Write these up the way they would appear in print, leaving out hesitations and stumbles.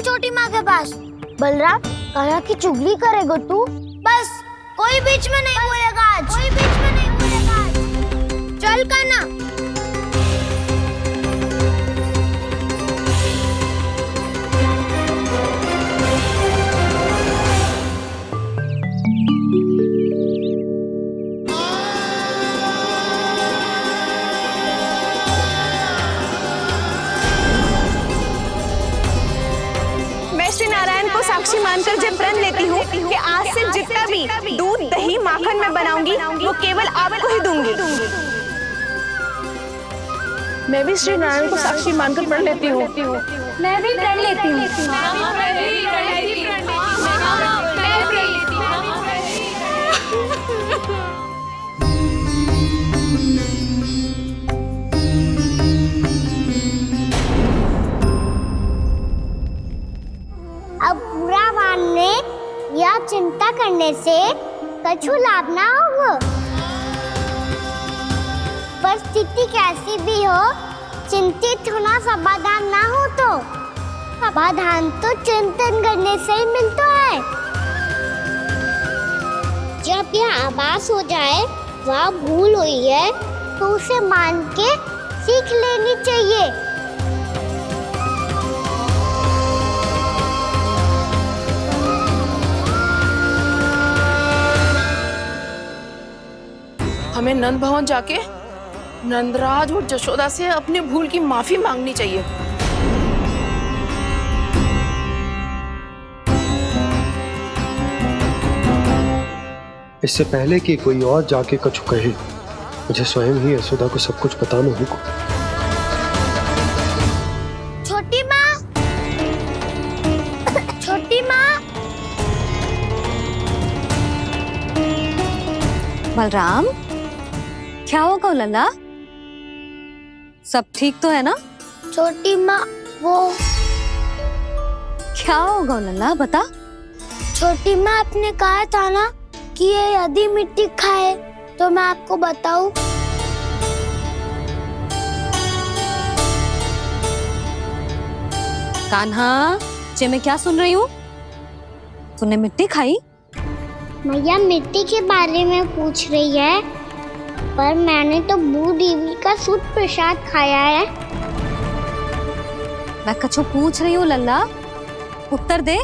छोटी माँ के पास। बलराम, कान्हा की चुगली करेगा तू? बस, कोई बीच में नहीं बोलेगा आज। कोई बीच में नहीं बोलेगा आज। चल कान्हा। साक्षी मानकर जब प्रण लेती हूँ कि आज से जितना भी दूध दही माखन मैं बनाऊंगी वो केवल आपको ही दूंगी। मैं भी श्री नारायण को साक्षी मानकर प्रण लेती हूँ। मैं भी प्रण लेती हूँ। अब बुरा मानने या चिंता करने से कछु लाभ ना होगा। परिस्थिति कैसी भी हो, चिंतित होना समाधान ना हो तो समाधान तो चिंतन करने से ही मिलता है। जब यह आभास हो जाए वह भूल हुई है तो उसे मान के सीख लेनी चाहिए। हमें नंद भवन जाके नंदराज और जशोदा से अपनी भूल की माफी मांगनी चाहिए। इससे पहले कि कोई और जाके कछु कहे, मुझे स्वयं ही यशोदा को सब कुछ बताना होगा। छोटी माँ, छोटी माँ। बलराम, क्या होगा लल्ला? सब ठीक तो है ना? छोटी माँ, वो क्या होगा लल्ला, बता। छोटी माँ, आपने कहा था ना कि ये यदि मिट्टी खाए तो मैं आपको बताऊं। कान्हा, जे मैं क्या सुन रही हूँ? तूने मिट्टी खाई? मैया मिट्टी के बारे में पूछ रही है, पर मैंने तो भू देवी का शुद्ध प्रसाद खाया है। मैं कछु पूछ रही हूँ लल्ला, उत्तर दे।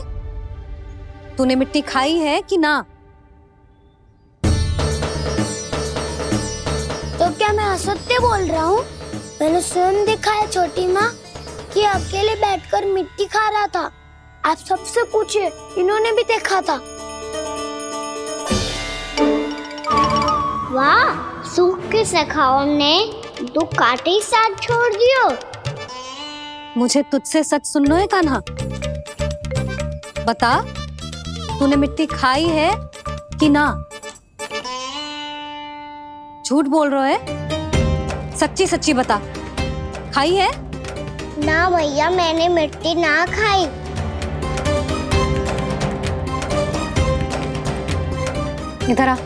तूने मिट्टी खाई है कि ना? तो क्या मैं असत्य बोल रहा हूँ? मैंने स्वयं देखा है छोटी माँ कि अकेले बैठकर मिट्टी खा रहा था। आप सबसे पूछिए, इन्होंने भी देखा था। वाह, सूख के सखाओं ने दो कांटे ही साथ छोड़ दियो। मुझे तुझसे सच सुनना है कान्हा। बता, तूने मिट्टी खाई है कि ना? झूठ बोल रहा है, सच्ची सच्ची बता, खाई है? ना भैया, मैंने मिट्टी ना खाई। इधर आ।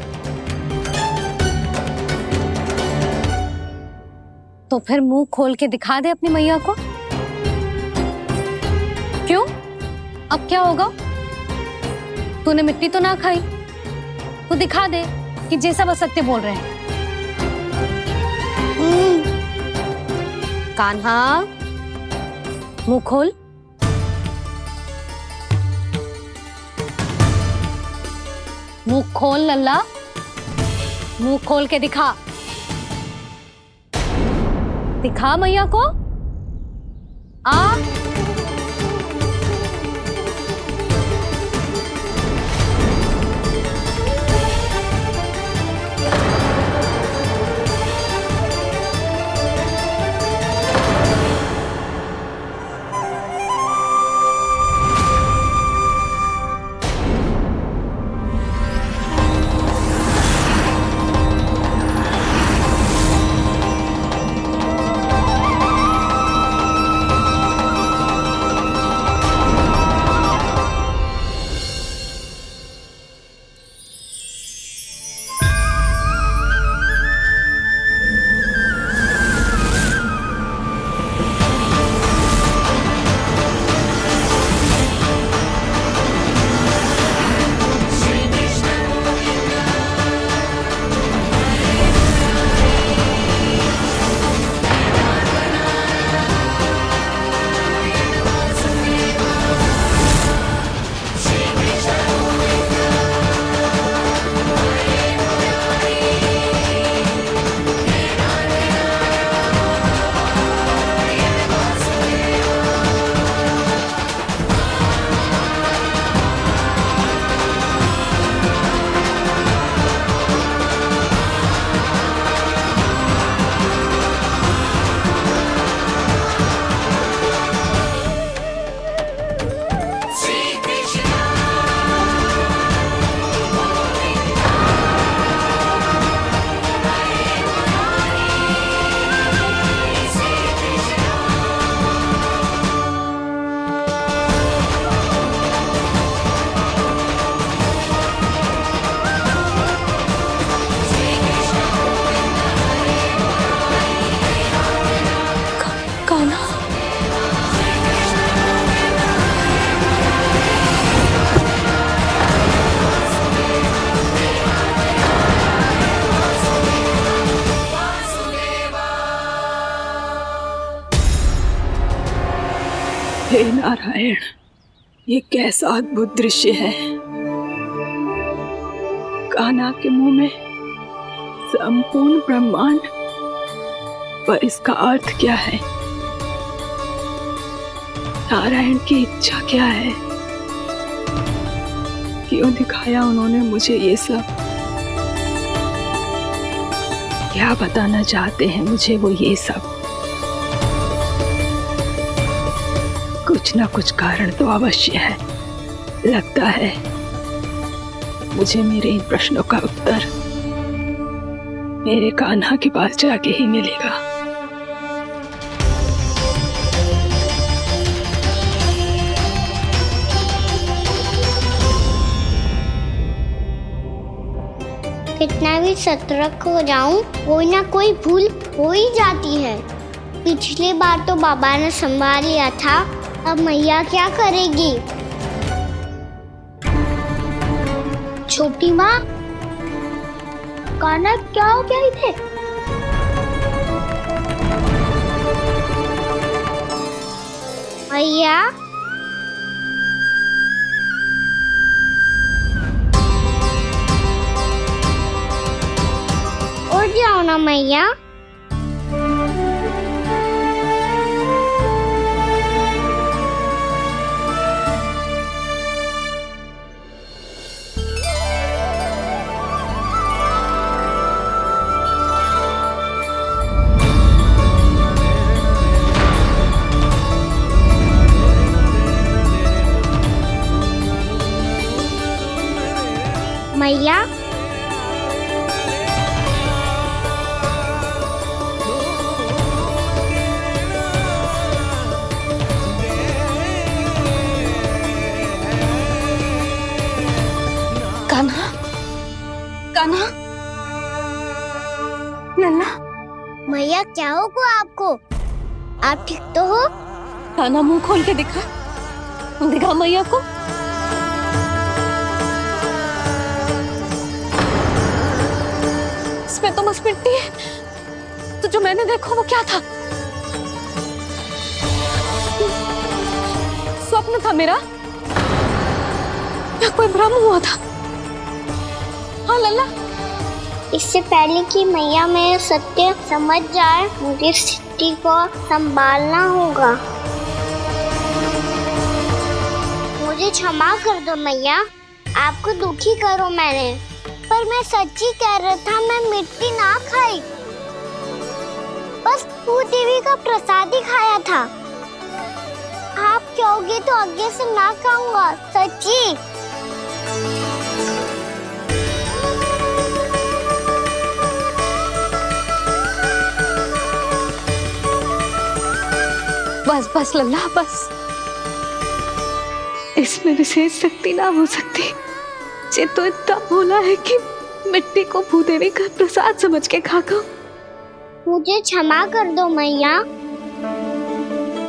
तो फिर मुंह खोल के दिखा दे अपनी मैया को। क्यों? अब क्या होगा? तूने मिट्टी तो ना खाई, तो दिखा दे कि जे सब असत्य बोल रहे हैं। कान्हा, मुंह खोल। मुंह खोल लल्ला, मुंह खोल के दिखा। दिखा मैया को। आ हे नारायण, ये कैसा अद्भुत दृश्य है। कान्हा के मुंह में संपूर्ण ब्रह्मांड, पर इसका अर्थ क्या है? नारायण की इच्छा क्या है? क्यों दिखाया उन्होंने मुझे ये सब? क्या बताना चाहते हैं मुझे वो ये सब? कुछ ना कुछ कारण तो अवश्य है। लगता है मुझे मेरे इन प्रश्नों का उत्तर मेरे कान्हा के पास जाके ही मिलेगा। कितना भी सतर्क हो जाऊं, कोई ना कोई भूल हो ही जाती है। पिछली बार तो बाबा ने संभाल लिया था, अब मैया क्या करेगी? छोटी माँ, कान्हा क्या हो गया इधर? मैया, उठ जाओ ना मैया। मैया, कान्हा, कान्हा, लल्ला, मैया क्या होगा आपको? आप ठीक तो हो? कान्हा मुंह खोल के दिखा, दिखा मैया को। इसमें तो बस मिट्टी है, तो जो मैंने देखा वो क्या था? स्वप्न था मेरा या कोई भ्रम हुआ था? हाँ लल्ला, इससे पहले कि मैया मेरे सत्य समझ जाए, मुझे स्थिति को संभालना होगा। मुझे क्षमा कर दो मैया, आपको दुखी करो मैंने, पर मैं सच्ची कह रहा था, मैं मिट्टी ना खाई, बस भूत देवी का प्रसाद ही खाया था। आप कहोगे तो आगे से ना खाऊंगा, सच्ची। बस बस लल्ला बस, इसमें विशेष शक्ति ना हो सकती। ये तो इतना भोला है कि मिट्टी को भूदेवी का प्रसाद समझ के खा गया। मुझे क्षमा कर दो मैया।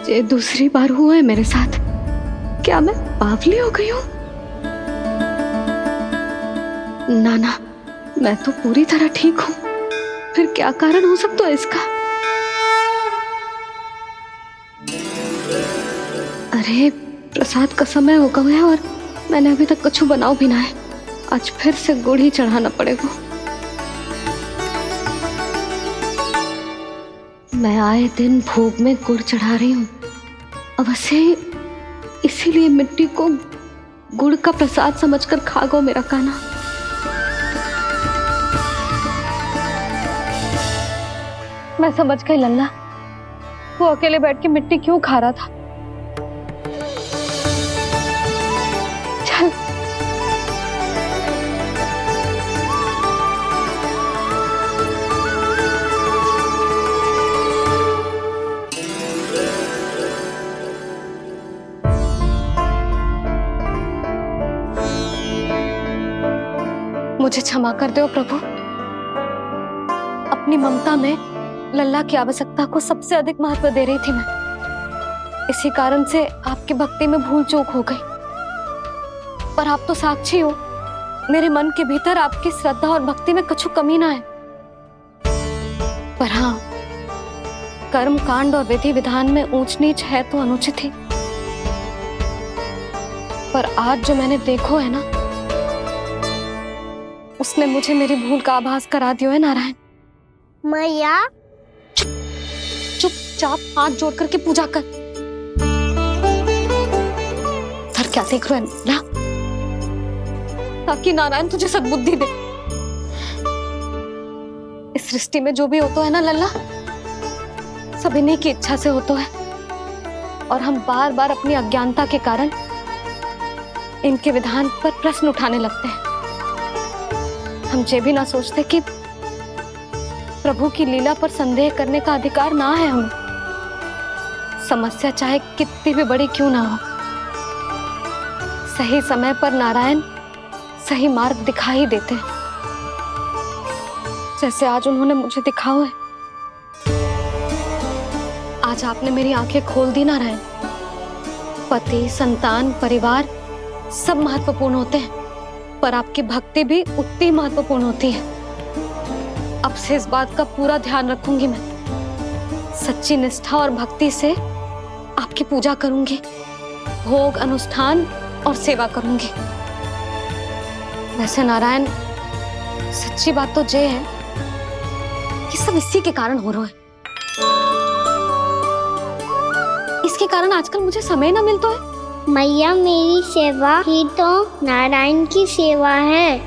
ये दूसरी बार हुआ है मेरे साथ। क्या मैं बावली हो गई हूँ? ना ना, मैं तो पूरी तरह ठीक हूँ। फिर क्या कारण हो सकता है इसका? अरे प्रसाद का समय हो गया है और मैंने अभी तक कुछ बनाओ भी ना है। आज फिर से गुड़ ही चढ़ाना पड़ेगा। मैं आए दिन भोग में गुड़ चढ़ा रही हूँ, अवश्य इसीलिए मिट्टी को गुड़ का प्रसाद समझकर खा गो मेरा कान्हा। मैं समझ गई लल्ला, वो अकेले बैठ के मिट्टी क्यों खा रहा था। चल मुझे क्षमा कर दो प्रभु। अपनी ममता में लल्ला की आवश्यकता को सबसे अधिक महत्व दे रही थी मैं। इसी कारण से आपकी भक्ति में भूल चूक हो गई। पर आप तो साक्षी हो, मेरे मन के भीतर आपकी श्रद्धा और भक्ति में कुछ कमी ना है। पर हाँ, कर्म कांड और विधि विधान में ऊंच नीच है तो अनुचित ही। पर आज जो मैंने देखो है ना, उसने मुझे मेरी भूल का आभास करा दियो है नारायण। मैया चुपचाप हाथ जोड़ करके पूजा कर। सर क्या देख रहे हो ना, ताकि नारायण तुझे सद्बुद्धि दे। इस सृष्टि में जो भी होता है ना लल्ला, सब इन्हीं की इच्छा से होता है, और हम बार बार अपनी अज्ञानता के कारण इनके विधान पर प्रश्न उठाने लगते हैं। हम ये भी ना सोचते कि प्रभु की लीला पर संदेह करने का अधिकार ना है हमें। समस्या चाहे कितनी भी बड़ी क्यों ना हो, सही समय पर नारायण सही मार्ग दिखा ही देते हैं, जैसे आज उन्होंने मुझे दिखाओ है। आज आपने मेरी आंखें खोल दी नारायण। पति, संतान, परिवार सब महत्वपूर्ण होते हैं, पर आपकी भक्ति भी उतनी महत्वपूर्ण होती है। अब से इस बात का पूरा ध्यान रखूंगी मैं। सच्ची निष्ठा और भक्ति से आपकी पूजा करूंगी, भोग, अनुष्ठान और सेवा करूंगी। वैसे नारायण, सच्ची बात तो ये है कि सब इसी के कारण हो रहा है। इसके कारण आजकल मुझे समय ना मिलता है। मैया, मेरी सेवा ही तो नारायण की सेवा है।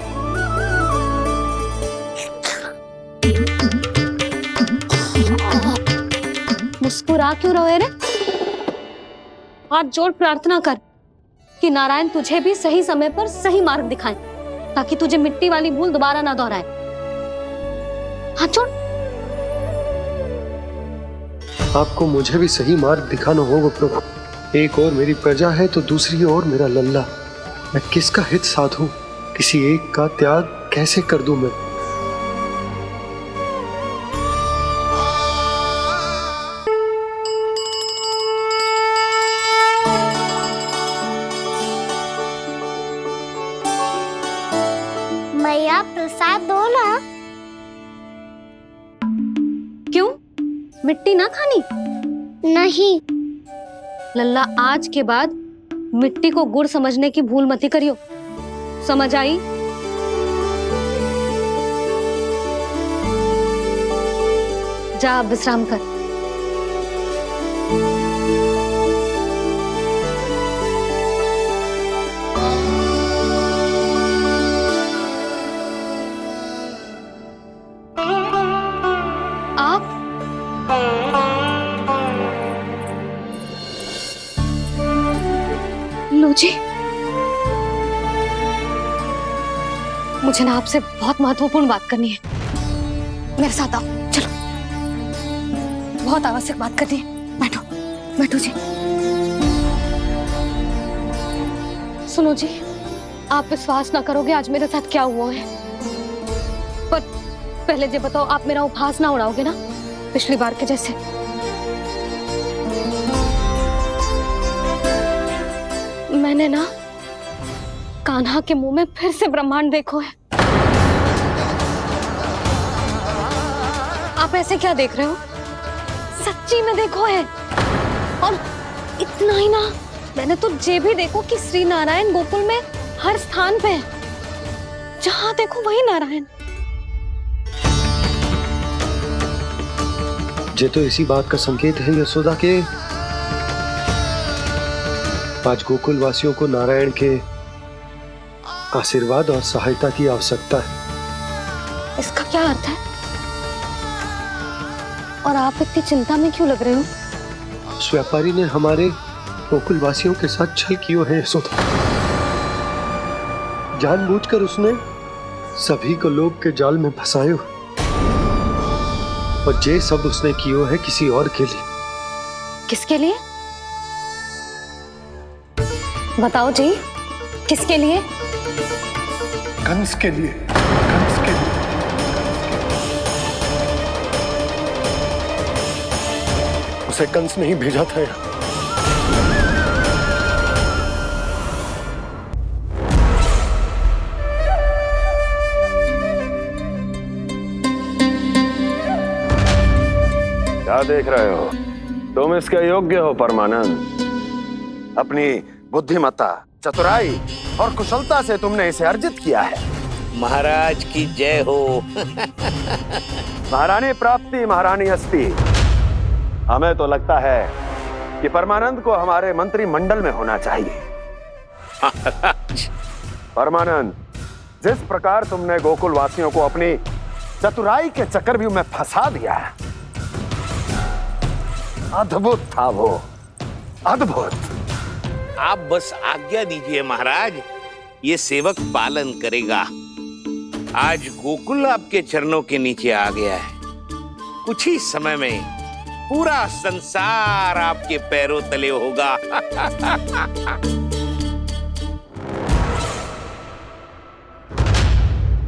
मुस्कुरा क्यों रहे रे? हाथ जोड़ प्रार्थना कर कि नारायण तुझे भी सही समय पर सही मार्ग दिखाएं, ताकि तुझे मिट्टी वाली भूल दोबारा ना दोहराए। हाथ जोड़। आपको मुझे भी सही मार्ग दिखाना होगा प्रभु। एक और मेरी प्रजा है तो दूसरी ओर मेरा लल्ला। मैं किसका हित साधूं? किसी एक का त्याग कैसे कर दूं मैं? मैया, प्रसाद दो ना। क्यों? मिट्टी ना खानी? नहीं। लल्ला, आज के बाद मिट्टी को गुड़ समझने की भूल मत करियो। समझ आई? जा विश्राम कर। आप लो जी, मुझे ना आपसे बहुत महत्वपूर्ण बात करनी है। मेरे साथ आओ, चलो। बहुत आवश्यक बात करनी है। बैठो, बैठो जी। सुनो जी, आप विश्वास ना करोगे आज मेरे साथ क्या हुआ है। पर पहले ये बताओ, आप मेरा उपहास ना उड़ाओगे ना, पिछली बार के जैसे? मैंने ना कान्हा के मुंह में फिर से ब्रह्मांड देखो है। आप ऐसे क्या देख रहे हो? सच्ची में देखो है। और इतना ही ना, मैंने तो ये भी देखो कि श्री नारायण गोकुल में हर स्थान पे है। जहां देखो वही नारायण। ये तो इसी बात का संकेत है यशोदा के आज गोकुल वासियों को नारायण के आशीर्वाद और सहायता की आवश्यकता है। इसका क्या अर्थ है? और आप इतनी चिंता में क्यों लग रहे हो? उस व्यापारी ने हमारे गोकुल वासियों के साथ छल कियो है यशोदा। जानबूझकर उसने सभी को लोभ के जाल में फंसायो, और ये सब उसने कियो है किसी और के लिए। किसके लिए? बताओ जी, किसके लिए? कंस के लिए। कंस के लिए। उसे कंस नहीं भेजा था यहाँ। क्या देख रहे हो? तुम इसके योग्य हो परमानंद। अपनी बुद्धिमत्ता, चतुराई और कुशलता से तुमने इसे अर्जित किया है। महाराज की जय हो। महारानी प्राप्ति महारानी हस्ती। हमें तो लगता है कि परमानंद को हमारे मंत्रिमंडल में होना चाहिए। परमानंद, जिस प्रकार तुमने गोकुल वासियों को अपनी चतुराई के चक्रव्यूह में फंसा दिया है, अद्भुत था वो, अद्भुत। आप बस आज्ञा दीजिए महाराज, ये सेवक पालन करेगा। आज गोकुल आपके चरणों के नीचे आ गया है। कुछ ही समय में पूरा संसार आपके पैरों तले होगा।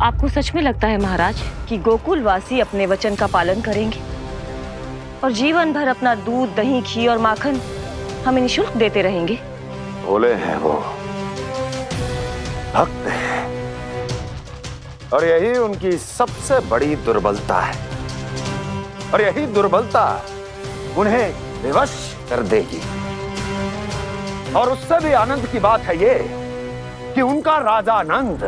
आपको सच में लगता है महाराज कि गोकुल वासी अपने वचन का पालन करेंगे और जीवन भर अपना दूध, दही, घी और माखन हमें निःशुल्क देते रहेंगे? भोले हैं वो, भक्त हैं, और यही उनकी सबसे बड़ी दुर्बलता है। और यही दुर्बलता उन्हें विवश कर देगी। और उससे भी आनंद की बात है ये कि उनका राजा नंद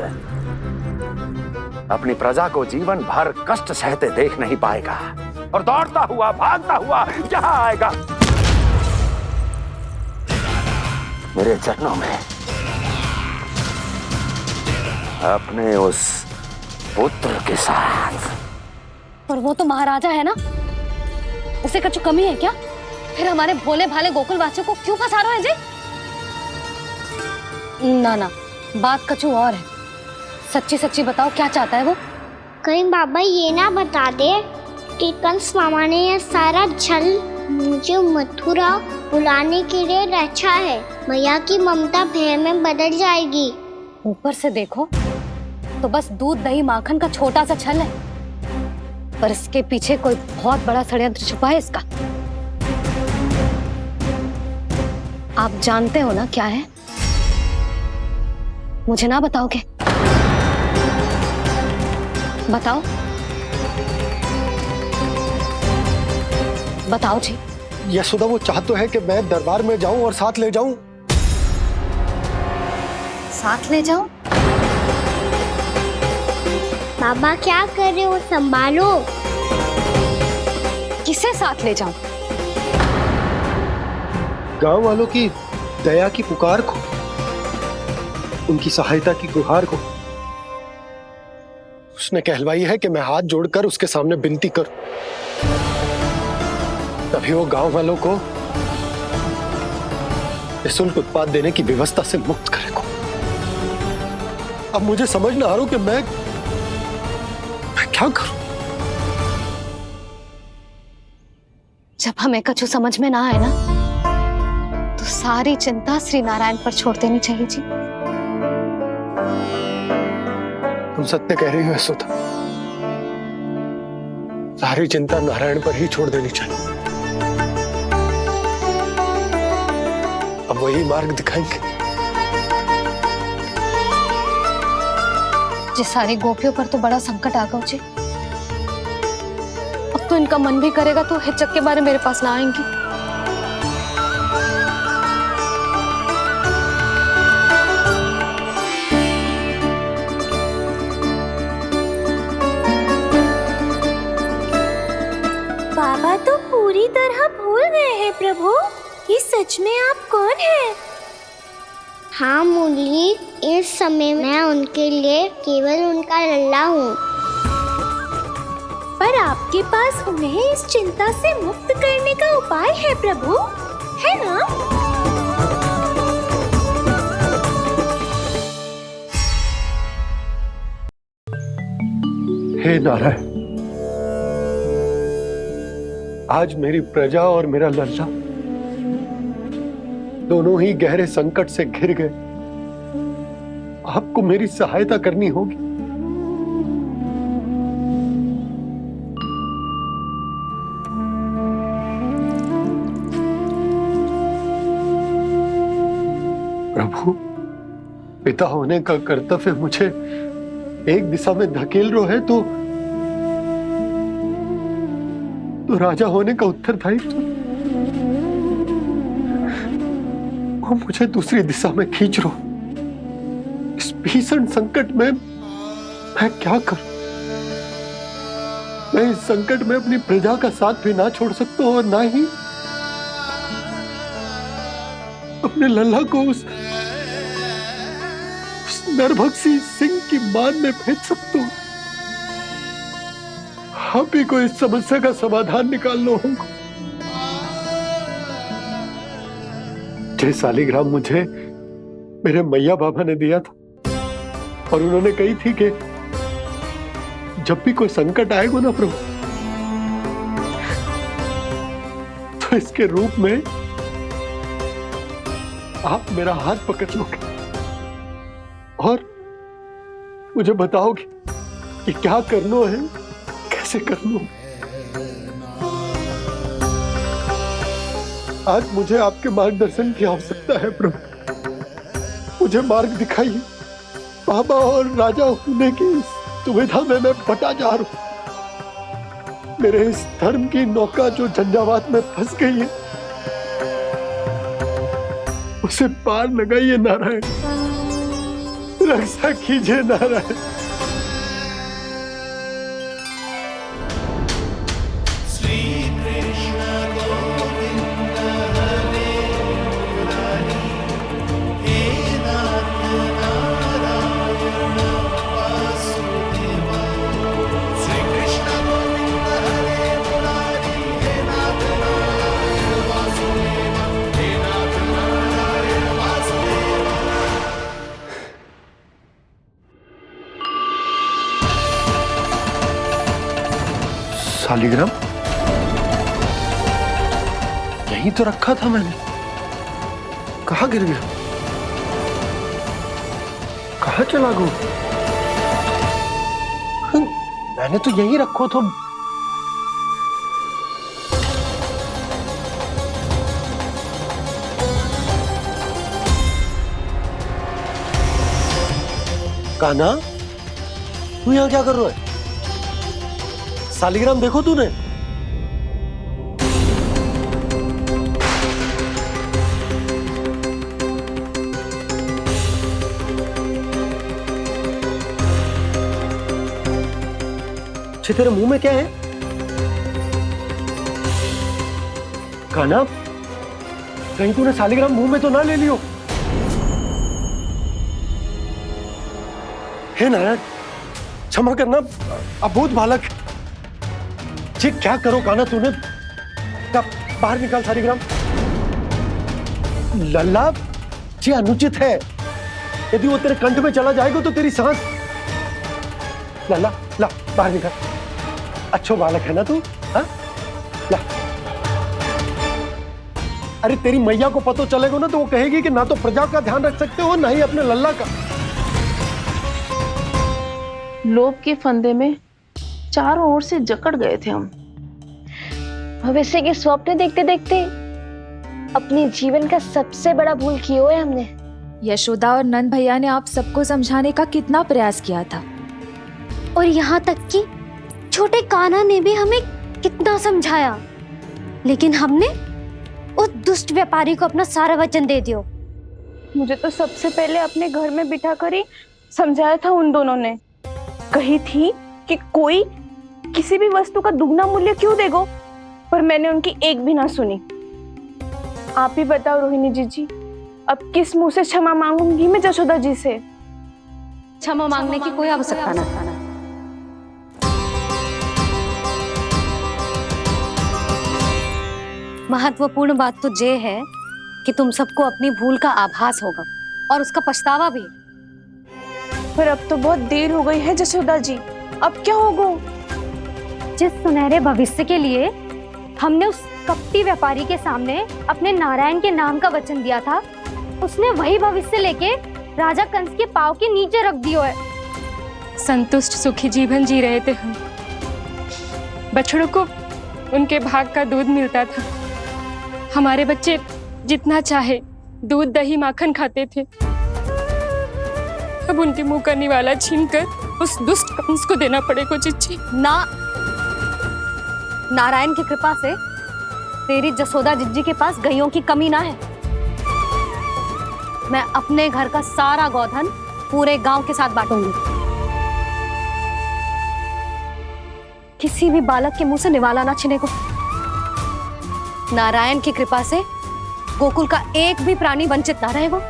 अपनी प्रजा को जीवन भर कष्ट सहते देख नहीं पाएगा और दौड़ता हुआ, भागता हुआ यहां आएगा मेरे चरणों में, अपने उस पुत्र के साथ। पर वो तो महाराजा है ना, उसे कुछ कमी है क्या? फिर हमारे भोले भाले गोकुल वासियों को क्यों फंसा रहे हैं जी? ना ना, बात कछु और है। सच्ची सच्ची बताओ, क्या चाहता है वो? कहीं बाबा ये ना बता दे कि कंस मामा ने यह सारा छल मुझे मथुरा बुलाने के लिए रचा है। मैया की ममता भय में बदल जाएगी। ऊपर से देखो तो बस दूध, दही, माखन का छोटा सा छल है, पर इसके पीछे कोई बहुत बड़ा षड्यंत्र छुपा है इसका। आप जानते हो ना क्या है? मुझे ना बताओगे? बताओ बताओ जी। यशोदा, वो चाह तो है कि मैं दरबार में जाऊं और साथ ले जाऊं। साथ ले जाऊं? बाबा क्या कर रहे हो, संभालो। किसे साथ ले जाऊं? गांव वालों की दया की पुकार को, उनकी सहायता की गुहार को। उसने कहलवाई है कि मैं हाथ जोड़कर उसके सामने विनती करूं, तभी वो गांव वालों को निःशुल्क उत्पाद देने की व्यवस्था से मुक्त करेगा। अब मुझे समझ ना आ रहा कि मैं क्या करूं। जब हमें कछु समझ में ना आए ना, तो सारी चिंता श्री नारायण पर छोड़ देनी चाहिए जी। तुम सत्य कह रही हो यशोदा, सारी चिंता नारायण पर ही छोड़ देनी चाहिए। अब वही मार्ग दिखाएंगे। जी सारी गोपियों पर तो बड़ा संकट आ गया जी। अब तो इनका मन भी करेगा तो हिचक के बारे मेरे पास ना आएंगी। बाबा तो पूरी तरह भूल गए हैं प्रभु, ये सच में आप कौन हैं? हाँ मुरली, इस समय मैं उनके लिए केवल उनका लल्ला हूँ। पर आपके पास उन्हें इस चिंता से मुक्त करने का उपाय है प्रभु, है ना? हे नारायण, आज मेरी प्रजा और मेरा लल्ला दोनों ही गहरे संकट से घिर गए। आपको मेरी सहायता करनी होगी। प्रभु, पिता होने का कर्तव्य मुझे एक दिशा में धकेल रहा है तो राजा होने का उत्तरदायित्व वो मुझे दूसरी दिशा में खींच रहे हो। इस भीषण संकट में मैं क्या करूं? मैं इस संकट में अपनी प्रजा का साथ भी ना छोड़ सकता हूं और ना ही अपने लल्ला को उस नरभक्षी सिंह की मान में भेज सकता हूं। आप ही को इस समस्या का समाधान निकालना होगा। जय शालिग्राम मुझे मेरे मैया बाबा ने दिया था और उन्होंने कही थी कि जब भी कोई संकट आएगा ना प्रभु, तो इसके रूप में आप मेरा हाथ पकड़ लोगे और मुझे बताओगे कि क्या करना है, कैसे करना है। आज मुझे आपके मार्गदर्शन की आवश्यकता है प्रभु। मुझे मार्ग दिखाइए। बाबा और राजा होने की इस दुविधा में मैं बटा जा रहा हूं। मेरे इस धर्म की नौका जो झंझावात में फंस गई है, उसे पार लगाइए नारायण, रक्षा कीजिए नारायण। शालिग्राम यहीं तो रखा था मैंने, कहाँ गिर गया? कहाँ चला गया? मैंने तो यहीं रखो तो। कान्हा, तू यहाँ क्या कर रहा है? शालिग्राम देखो तूने? अच्छे, तेरे मुंह में क्या है? कान्हा, कहीं तूने शालिग्राम मुंह में तो ना ले लियो? हे नारायण, क्षमा करना, अबोध बालक। जी क्या करो कान्हा तूने? बाहर निकाल शालिग्राम। लल्ला, जी अनुचित है। यदि वो तेरे कंठ में चला जाएगा तो तेरी सांस। लल्ला, ला बाहर निकाल। अच्छो बालक है ना तू? हाँ, ला। अरे तेरी मैया को पता चलेगा ना तो वो कहेगी कि ना तो प्रजा का ध्यान रख सकते हो, ना ही अपने लल्ला का। लोभ के फंदे में चारों ओर से जकड़ गए थे हम। भविष्य के स्वप्न देखते देखते अपने जीवन का सबसे बड़ा भूल किया है हमने। यशोदा और नंद भैया ने आप सबको समझाने का कितना प्रयास किया था, और यहाँ तक कि छोटे कान्हा ने भी हमें कितना समझाया, लेकिन हमने उस दुष्ट व्यापारी को अपना सारा वचन दे दिया। मुझे तो सबसे पहले अपने घर में बिठा कर ही समझाया था उन दोनों ने। कही थी कि कोई किसी भी वस्तु का दुगना मूल्य क्यों देगा, पर मैंने उनकी एक भी ना सुनी। आप ही बताओ रोहिणी जी, अब किस मुंह से क्षमा मांगूंगी मैं जशोदा जी से? क्षमा मांगने की कोई आवश्यकता ना। महत्वपूर्ण बात तो ये है कि तुम सबको अपनी भूल का आभास होगा और उसका पछतावा भी। पर अब तो बहुत देर हो गई है जशोदा जी, अब क्या होगा? जिस सुनहरे भविष्य के लिए हमने उस कपटी व्यापारी के सामने अपने नारायण के नाम का वचन दिया था, उसने वही भविष्य लेके राजा कंस के पांव के नीचे रख दिया है। संतुष्ट सुखी जीवन जी रहे थे हम। बछड़ों को उनके भाग का दूध मिलता था। हमारे बच्चे जितना चाहे दूध दही माखन खाते थे। अब उनके मुंह का निवाला छीनकर उस दुष्ट कंस को देना पड़ेगा चिच्ची। ना, नारायण की कृपा से तेरी जसोदा जिज्जी के पास गईयों की कमी ना है। मैं अपने घर का सारा गोधन पूरे गांव के साथ बांटूंगी। किसी भी बालक के मुंह से निवाला ना छिने को। नारायण की कृपा से गोकुल का एक भी प्राणी वंचित ना रहेगा।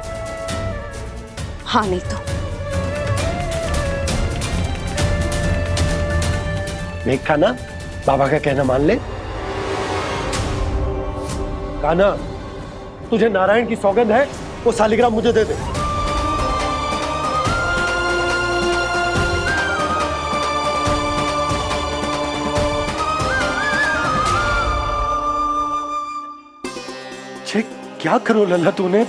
हाँ नहीं तो देख कान्हा, बाबा का कहना मान ले। कान्हा, तुझे नारायण की सौगंध है, वो शालिग्राम मुझे दे दे। क्या करो लल्ला तूने?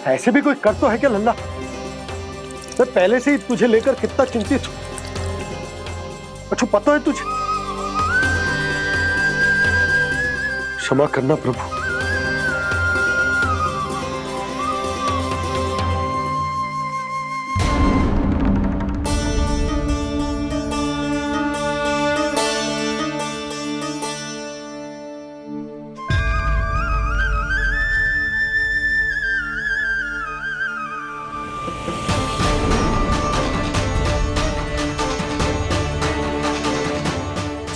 ऐसे भी कोई कर तो है क्या लल्ला? मैं पहले से ही तुझे लेकर कितना चिंतित हूं। अच्छा पता है तुझे? क्षमा करना प्रभु।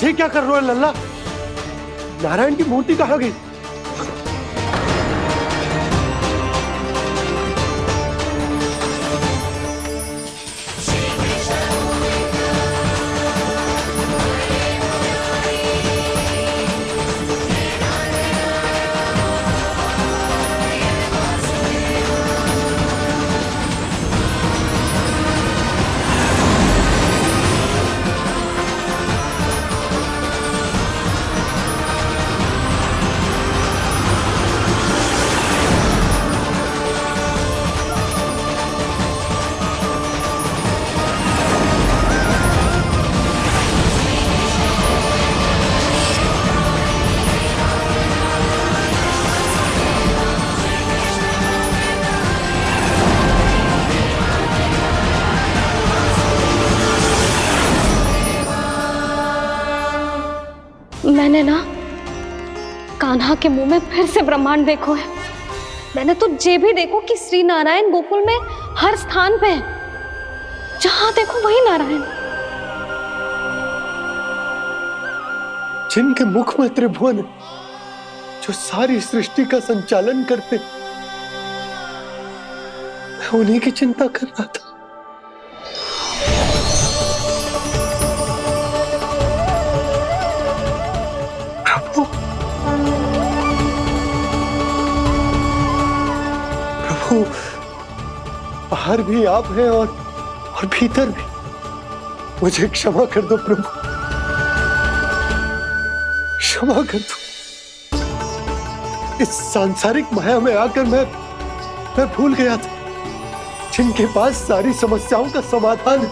ये क्या कर रहे हो लल्ला? नारायण की मूर्ति कहाँ गई? मैंने ना कान्हा के मुंह में फिर से ब्रह्मांड देखो है। मैंने तो ये भी देखो कि श्री नारायण गोकुल में हर स्थान पे है। जहां देखो वही नारायण। जिनके मुख में त्रिभुवन है, जो सारी सृष्टि का संचालन करते, मैं उन्हीं की चिंता कर रहा था। प्रभु, बाहर भी आप हैं और भीतर भी। मुझे क्षमा कर दो प्रभु, क्षमा कर दो। इस सांसारिक माया में आकर मैं भूल गया था जिनके पास सारी समस्याओं का समाधान है,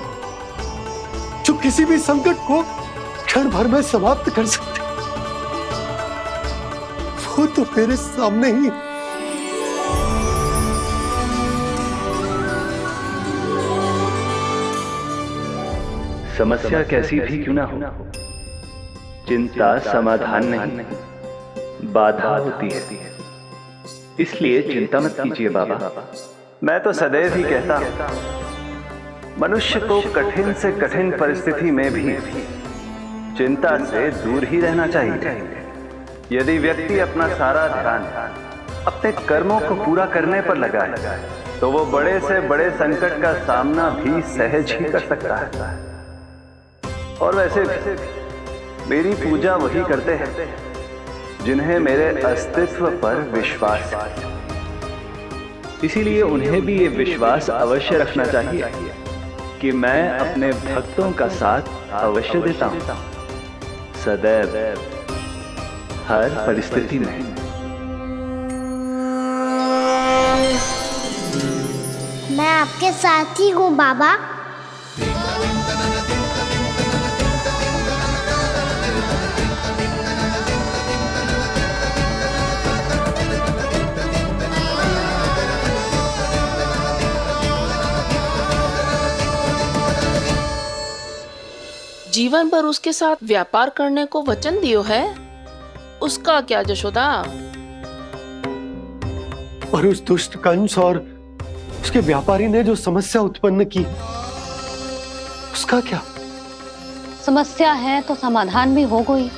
जो किसी भी संकट को क्षण भर में समाप्त कर सकते, वो तो मेरे सामने ही। समस्या कैसी भी क्यों ना हो, चिंता समाधान नहीं, बाधा होती है। इसलिए चिंता मत कीजिए बाबा। मैं तो सदैव ही कहता हूं, मनुष्य को कठिन से कठिन परिस्थिति में भी चिंता से दूर ही रहना चाहिए। यदि व्यक्ति अपना सारा ध्यान अपने कर्मों को पूरा करने पर लगाए, तो वो बड़े से बड़े संकट का सामना भी सहज ही कर सकता है। और वैसे भी मेरी पूजा वही करते हैं जिन्हें मेरे अस्तित्व पर विश्वास है। इसीलिए उन्हें भी ये विश्वास अवश्य रखना चाहिए कि मैं अपने भक्तों का साथ अवश्य देता हूं, सदैव, हर परिस्थिति में। मैं आपके साथ ही हूँ बाबा। जीवन भर उसके साथ व्यापार करने को वचन दियो है, उसका क्या जशोदा? और उस दुष्ट कंस और उसके व्यापारी ने जो समस्या उत्पन्न की, उसका क्या? समस्या है तो समाधान भी होगा ही।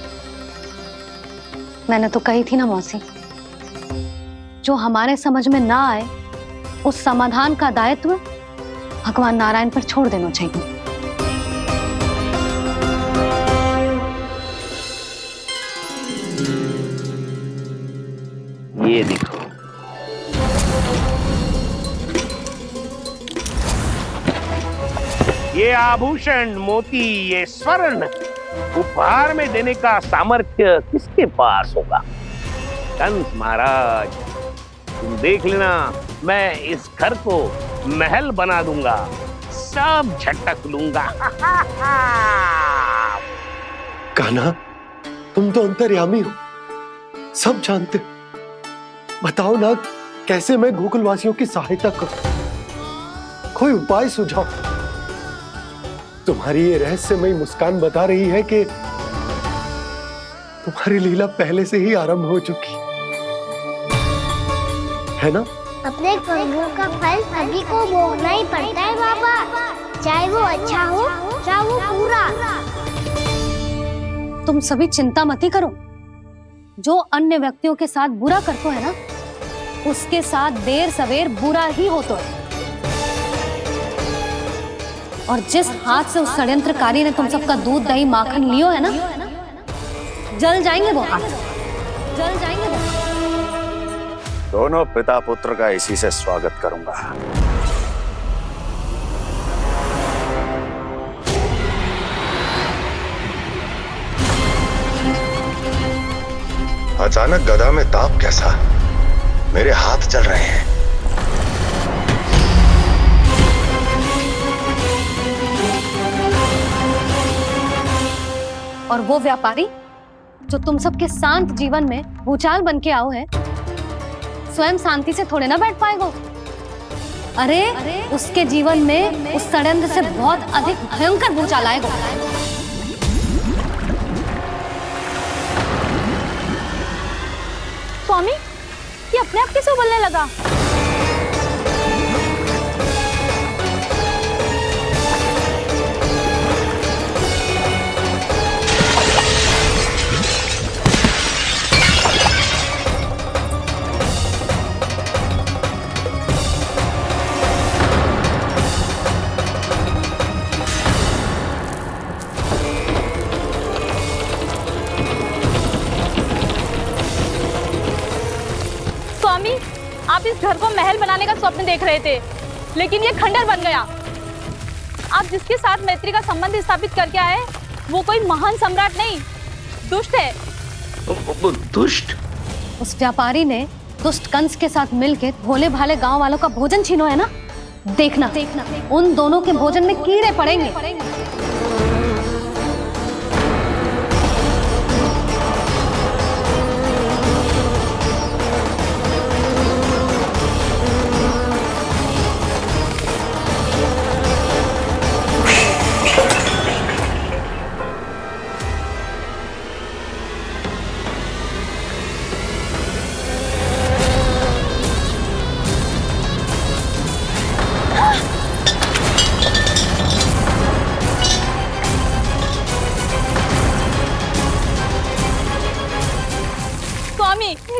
मैंने तो कही थी ना मौसी, जो हमारे समझ में ना आए उस समाधान का दायित्व भगवान नारायण पर छोड़ देना चाहिए। ये देखो, ये आभूषण, मोती, ये स्वर्ण उपहार में देने का सामर्थ्य किसके पास होगा? कंस महाराज, तुम देख लेना, मैं इस घर को महल बना दूंगा, सब झटक लूंगा। कान्हा, तुम तो अंतर्यामी हो, सब जानते हो। बताओ ना, कैसे मैं गोकुलवासियों की सहायता करूं? कोई उपाय सुझाओ। तुम्हारी ये रहस्यमयी मुस्कान बता रही है कि तुम्हारी लीला पहले से ही आरंभ हो चुकी है ना? अपने कर्मों का फल सभी को भोगना ही पड़ता है बाबा, चाहे वो अच्छा हो चाहे वो बुरा। तुम सभी चिंता मत ही करो। जो अन्य व्यक्तियों के साथ बुरा करते है ना, उसके साथ देर सवेर बुरा ही होता है। और जिस हाथ से उस षड्यंत्रकारी ने तुम सबका दूध दही माखन लियो है ना, जल जाएंगे वो हाथ, जल जाएंगे वो हाथ। दोनों पिता पुत्र का इसी से स्वागत करूंगा। अचानक गदा में ताप कैसा? मेरे हाथ चल रहे हैं। और वो व्यापारी जो तुम सबके शांत जीवन में भूचाल बन के आओ है, स्वयं शांति से थोड़े ना बैठ पाएगा। अरे उसके जीवन में उस षड्यंत्र से बहुत अधिक भयंकर भूचाल आएगा। स्वामी, ये अपने आप कैसे उबलने लगा? स्वामी, आप इस घर को महल बनाने का स्वप्न देख रहे थे, लेकिन ये खंडर बन गया। आप जिसके साथ मैत्री का संबंध स्थापित करके आए, वो कोई महान सम्राट नहीं, दुष्ट है। दुष्ट? उस व्यापारी ने दुष्ट कंस के साथ मिलकर भोले भाले गांव वालों का भोजन छीनो है ना, देखना उन दोनों के भोजन में कीड़े पड़ेंगे।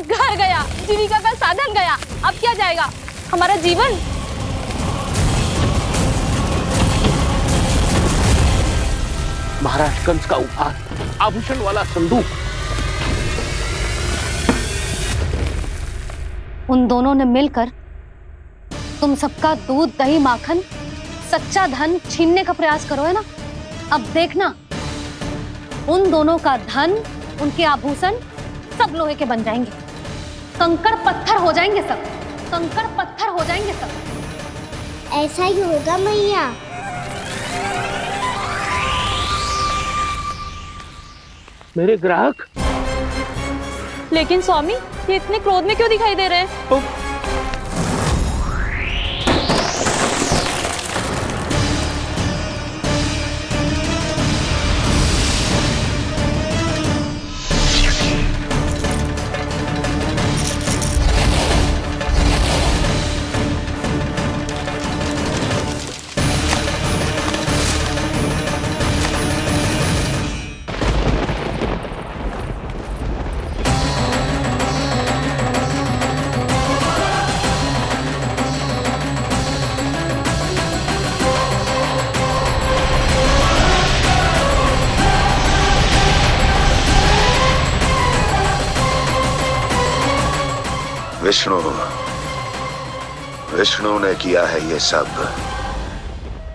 घर गया, जीविका का साधन गया, अब क्या जाएगा हमारा जीवन? महाराज कंस का उपहार, आभूषण वाला संदूक। उन दोनों ने मिलकर तुम सबका दूध दही माखन सच्चा धन छीनने का प्रयास करो है ना। अब देखना, उन दोनों का धन, उनके आभूषण सब लोहे के बन जाएंगे, कंकड़ पत्थर हो जाएंगे सब, कंकड़ पत्थर हो जाएंगे सब। ऐसा ही होगा मैया। मेरे ग्राहक? लेकिन स्वामी, ये इतने क्रोध में क्यों दिखाई दे रहे हैं? विष्णु ने किया है ये सब।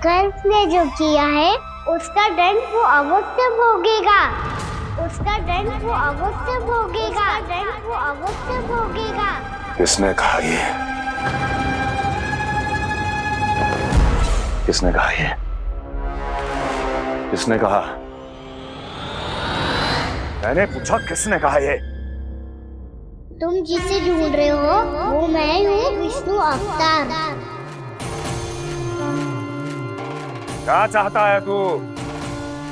कंस ने जो किया है उसका दंड वो अवश्य भोगेगा। उसका दंड वो अवश्य भोगेगा। दंड वो अवश्य भोगेगा। किसने कहा ये? किसने कहा ये? किसने कहा? मैंने पूछा किसने कहा ये? तुम जिसे ढूंढ रहे हो वो मैं हूँ, विष्णु अवतार। क्या चाहता है तू?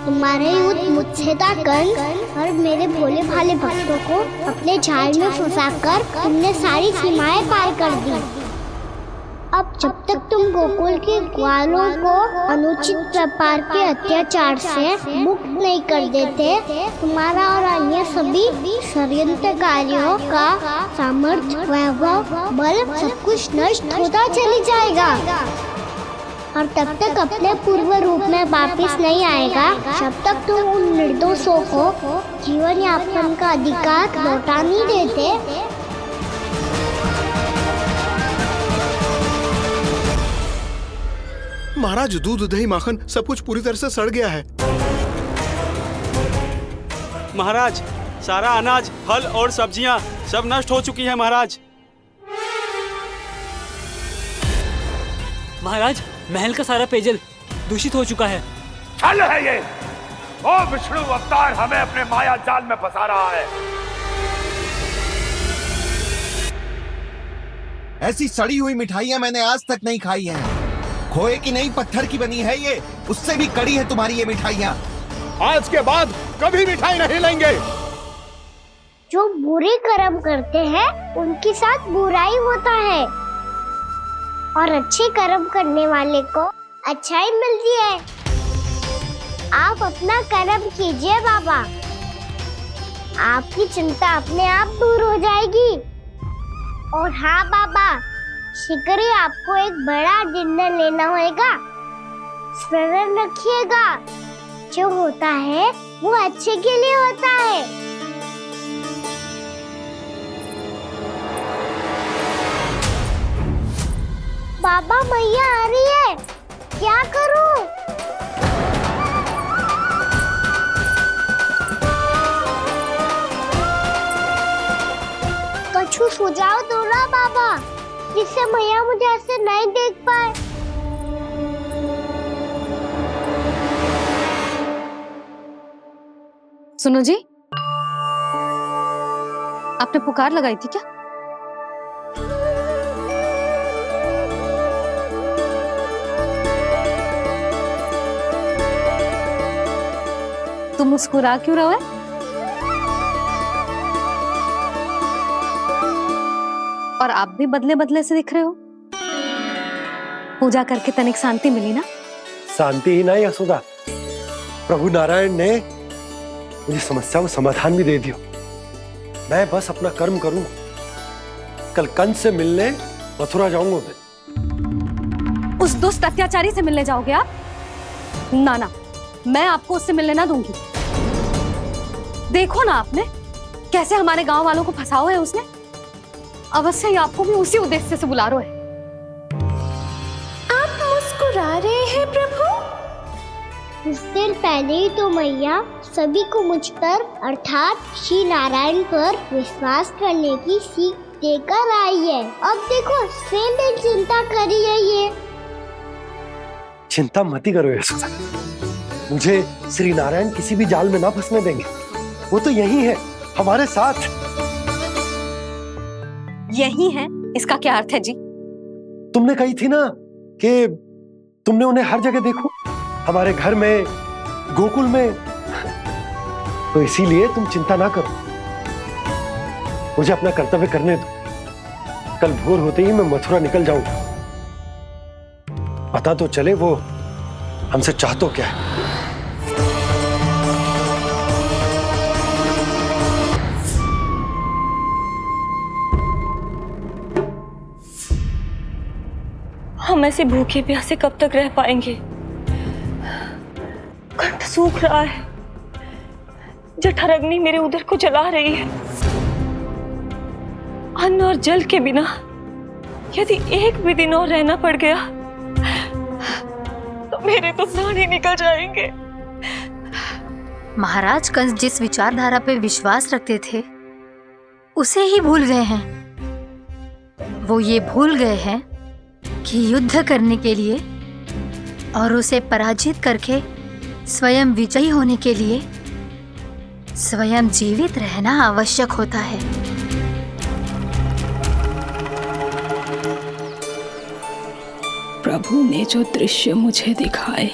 तुम्हारे युद्ध मुझसे था कंस, और मेरे भोले भाले भक्तों को अपने जाल में फंसाकर तुमने सारी सीमाएं पार कर दी। अब जब तक तुम गोकुल के ग्वालों को अनुचित प्रकार के अत्याचार से मुक्त नहीं कर देते, तुम्हारा और अन्य सभी षड्यंत्रकारियों का सामर्थ्य, वैभव, बल सब कुछ नष्ट होता चली जाएगा। और तब तक अपने पूर्व रूप में वापस नहीं आएगा जब तक तुम उन निर्दोषों को जीवन यापन का अधिकार लौटा नहीं देते। महाराज, दूध, दही, माखन सब कुछ पूरी तरह से सड़ गया है। महाराज, सारा अनाज, फल और सब्जियां सब नष्ट हो चुकी है महाराज। महाराज, महल का सारा पेयजल दूषित हो चुका है। छल है ये। ओ विष्णु अवतार हमें अपने माया जाल में फंसा रहा है। ऐसी सड़ी हुई मिठाइयां मैंने आज तक नहीं खाई हैं। खोए की नहीं, पत्थर की बनी है ये, उससे भी कड़ी है तुम्हारी ये मिठाइयां। आज के बाद कभी मिठाई नहीं लेंगे। जो बुरे कर्म करते हैं उनके साथ बुराई होता है, और अच्छे कर्म करने वाले को अच्छाई मिलती है। आप अपना कर्म कीजिए बाबा, आपकी चिंता अपने आप दूर हो जाएगी। और हाँ बाबा, शीघ्र ही आपको एक बड़ा डिनर लेना होगा। स्मरण रखिएगा, जो होता है वो अच्छे के लिए होता है। बाबा, मैया आ रही है, क्या करूं? कछु सुझाव दो ना बाबा, जिससे मैया मुझे ऐसे नहीं देख पाए। सुनो जी, आपने पुकार लगाई थी क्या? तुम मुस्कुरा क्यों रहे हो? और आप भी बदले बदले से दिख रहे हो। पूजा करके तनिक शांति मिली ना? शांति ही नहीं यशोदा, प्रभु नारायण ने मुझे समस्या को समाधान भी दे दिया। मैं बस अपना कर्म करूं। कल कंस से मिलने मथुरा जाऊंगा मैं। उस दुष्ट अत्याचारी से मिलने जाओगे आप? ना ना, मैं आपको उससे मिलने ना दूंगी। देखो ना आपने कैसे हमारे गांव वालों को फंसाओ है उसने। अवश्य ही आपको भी उसी उद्देश्य से बुला रहा है। आप मुस्कुरा रहे हैं प्रभु? कुछ देर पहले ही तो मैया सभी को मुझ पर अर्थात श्री नारायण पर विश्वास करने की सीख देकर आई है। अब देखो स्वयं भी चिंता करी है ये। चिंता मत करो यशोदा, मुझे श्री नारायण किसी भी जाल में ना फंसने देंगे। वो तो यही है हमारे साथ। यही है, इसका क्या अर्थ है जी? तुमने कही थी ना कि तुमने उन्हें हर जगह देखो, हमारे घर में, गोकुल में। तो इसीलिए तुम चिंता ना करो, मुझे अपना कर्तव्य करने दो। कल भोर होते ही मैं मथुरा निकल जाऊंगा। पता तो चले वो हमसे चाहतो क्या है। हम ऐसे भूखे प्यासे कब तक रह पाएंगे? कंठ सूख रहा है, जठराग्नि मेरे उदर को जला रही है। अन्न और जल के बिना यदि एक भी दिन और रहना पड़ गया तो मेरे तो प्राण ही निकल जाएंगे। महाराज कंस जिस विचारधारा पे विश्वास रखते थे उसे ही भूल गए हैं। वो ये भूल गए हैं कि युद्ध करने के लिए और उसे पराजित करके स्वयं विजयी होने के लिए स्वयं जीवित रहना आवश्यक होता है। प्रभु ने जो दृश्य मुझे दिखाए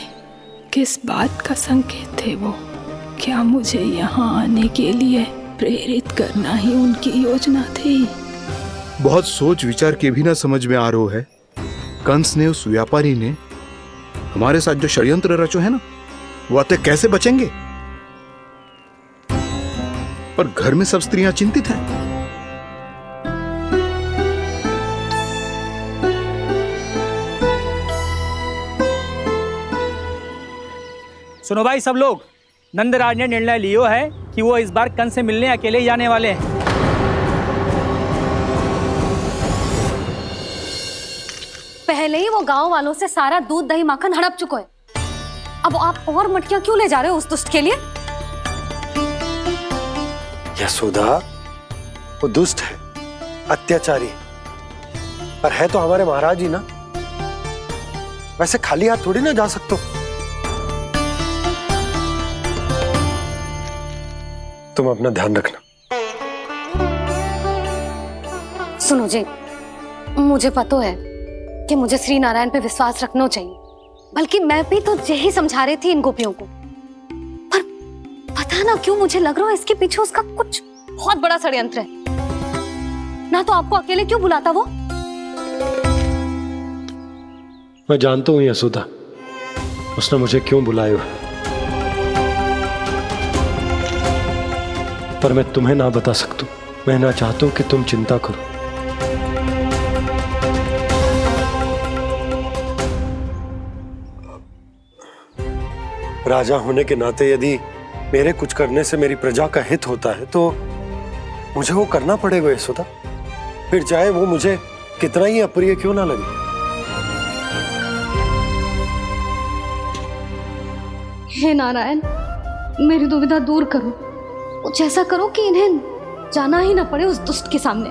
किस बात का संकेत थे वो? क्या मुझे यहाँ आने के लिए प्रेरित करना ही उनकी योजना थी? बहुत सोच विचार के भी ना समझ में आ रहा है। कंस ने, उस व्यापारी ने हमारे साथ जो षड्यंत्र रचो है ना, वो आते कैसे बचेंगे? पर घर में सब स्त्रियां चिंतित हैं। सुनो भाई सब लोग, नंदराज ने निर्णय लियो है कि वो इस बार कंस से मिलने अकेले जाने वाले हैं। पहले ही वो गांव वालों से सारा दूध दही माखन हड़प चुका है। अब आप और मटकियां क्यों ले जा रहे हो उस दुष्ट के लिए? यशोदा, वो दुष्ट है, अत्याचारी, पर है तो हमारे महाराज ही ना। वैसे खाली हाथ थोड़ी ना जा सकते हो। तुम अपना ध्यान रखना। सुनो जी, मुझे पता है कि मुझे श्री नारायण पे विश्वास रखना चाहिए, बल्कि मैं भी तो यही समझा रही थी इन गोपियों को। पर पता ना क्यों मुझे लग रहा है इसके पीछे उसका कुछ बहुत बड़ा षड्यंत्र है। ना तो आपको अकेले क्यों बुलाता वो? मैं जानता हूं यशोदा, उसने मुझे क्यों बुलाया है, पर मैं तुम्हें ना बता सकता। मैं ना चाहता हूं कि तुम चिंता करो। राजा होने के नाते यदि मेरे कुछ करने से मेरी प्रजा का हित होता है तो मुझे वो करना पड़ेगा यशोदा, फिर चाहे वो मुझे कितना ही अप्रिय क्यों ना लगे। हे नारायण, मेरी दुविधा दूर करो। कुछ ऐसा करो कि इन्हें जाना ही ना पड़े उस दुष्ट के सामने।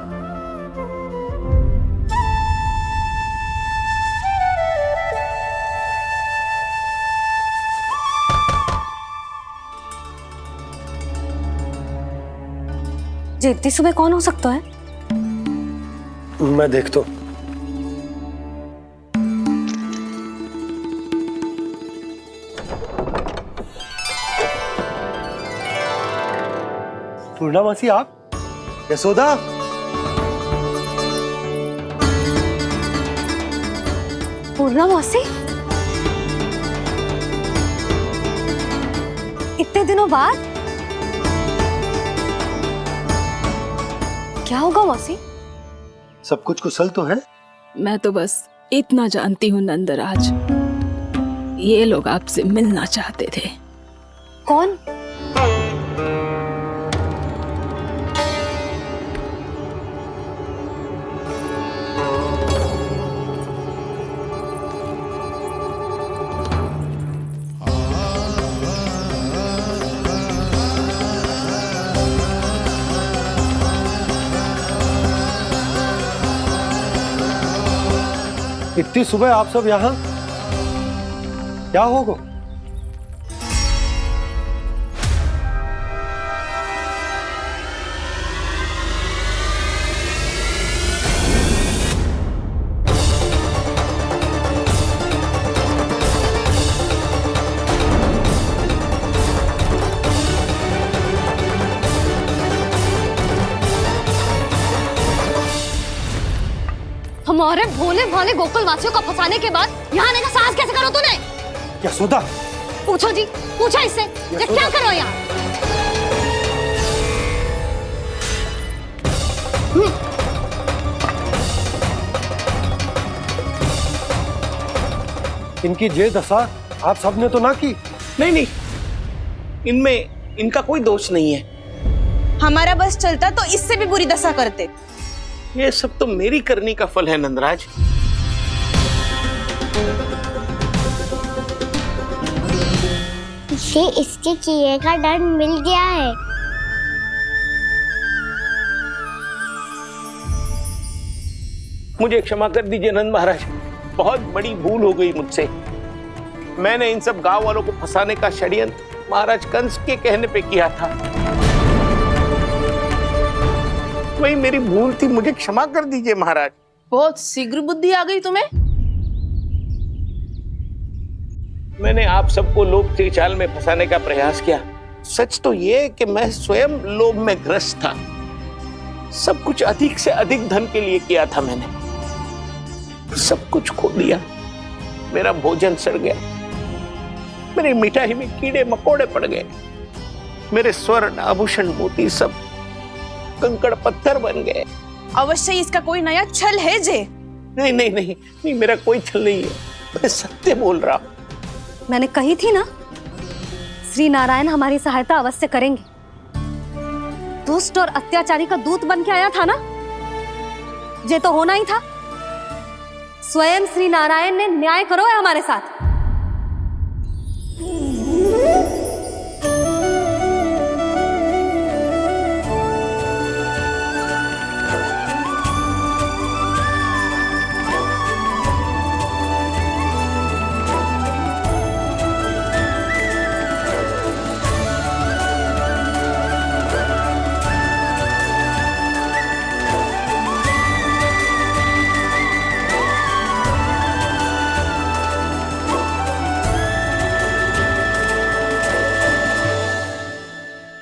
जी इतनी सुबह कौन हो सकता है? मैं देखता हूं। पूर्णामासी, आप? यशोदा, पूर्णामासी, इतने दिनों बाद? क्या होगा मौसी? सब कुछ कुशल तो है? मैं तो बस इतना जानती हूँ नंदराज, ये लोग आपसे मिलना चाहते थे। कौन? इतनी सुबह आप सब यहाँ? क्या होगा? हमारे भोले भाले गोकुल वासियों को फंसाने के बाद यहाँ आने का साहस कैसे करो तूने? यशोदा, पूछो जी, पूछो इससे, ये क्या करो यहाँ? इनकी ये दशा आप सबने तो ना की? नहीं नहीं, इनमें इनका कोई दोष नहीं है। हमारा बस चलता तो इससे भी बुरी दशा करते। ये सब तो मेरी करनी का फल है नंदराज। इसे इसके किए का दंड मिल गया है। मुझे क्षमा कर दीजिए नंद महाराज, बहुत बड़ी भूल हो गई मुझसे। मैंने इन सब गांव वालों को फंसाने का षड्यंत्र महाराज कंस के कहने पे किया था। वही मेरी भूल थी, मुझे क्षमा कर दीजिए महाराज। बहुत शीघ्र बुद्धि आ गई तुम्हें। मैंने आप सबको लोभ के जाल में फंसाने का प्रयास किया। सच तो ये कि मैं स्वयं लोभ में ग्रस्त था। सब कुछ अधिक से अधिक धन के लिए किया था मैंने। सब कुछ खो दिया। मेरा भोजन सड़ गया, मेरी मिठाई में कीड़े मकोड़े पड़ गए, मेरे स्वर्ण आभूषण मोती सब कंकड़ पत्थर बन गए। अवश्य इसका कोई नया छल है जे। नहीं नहीं नहीं नहीं, मेरा कोई छल नहीं है, मैं सत्य बोल रहा हूं। मैंने कही थी ना, श्री नारायण हमारी सहायता अवश्य करेंगे। दुष्ट और अत्याचारी का दूत बन के आया था ना, ये तो होना ही था। स्वयं श्री नारायण ने न्याय करो है हमारे साथ।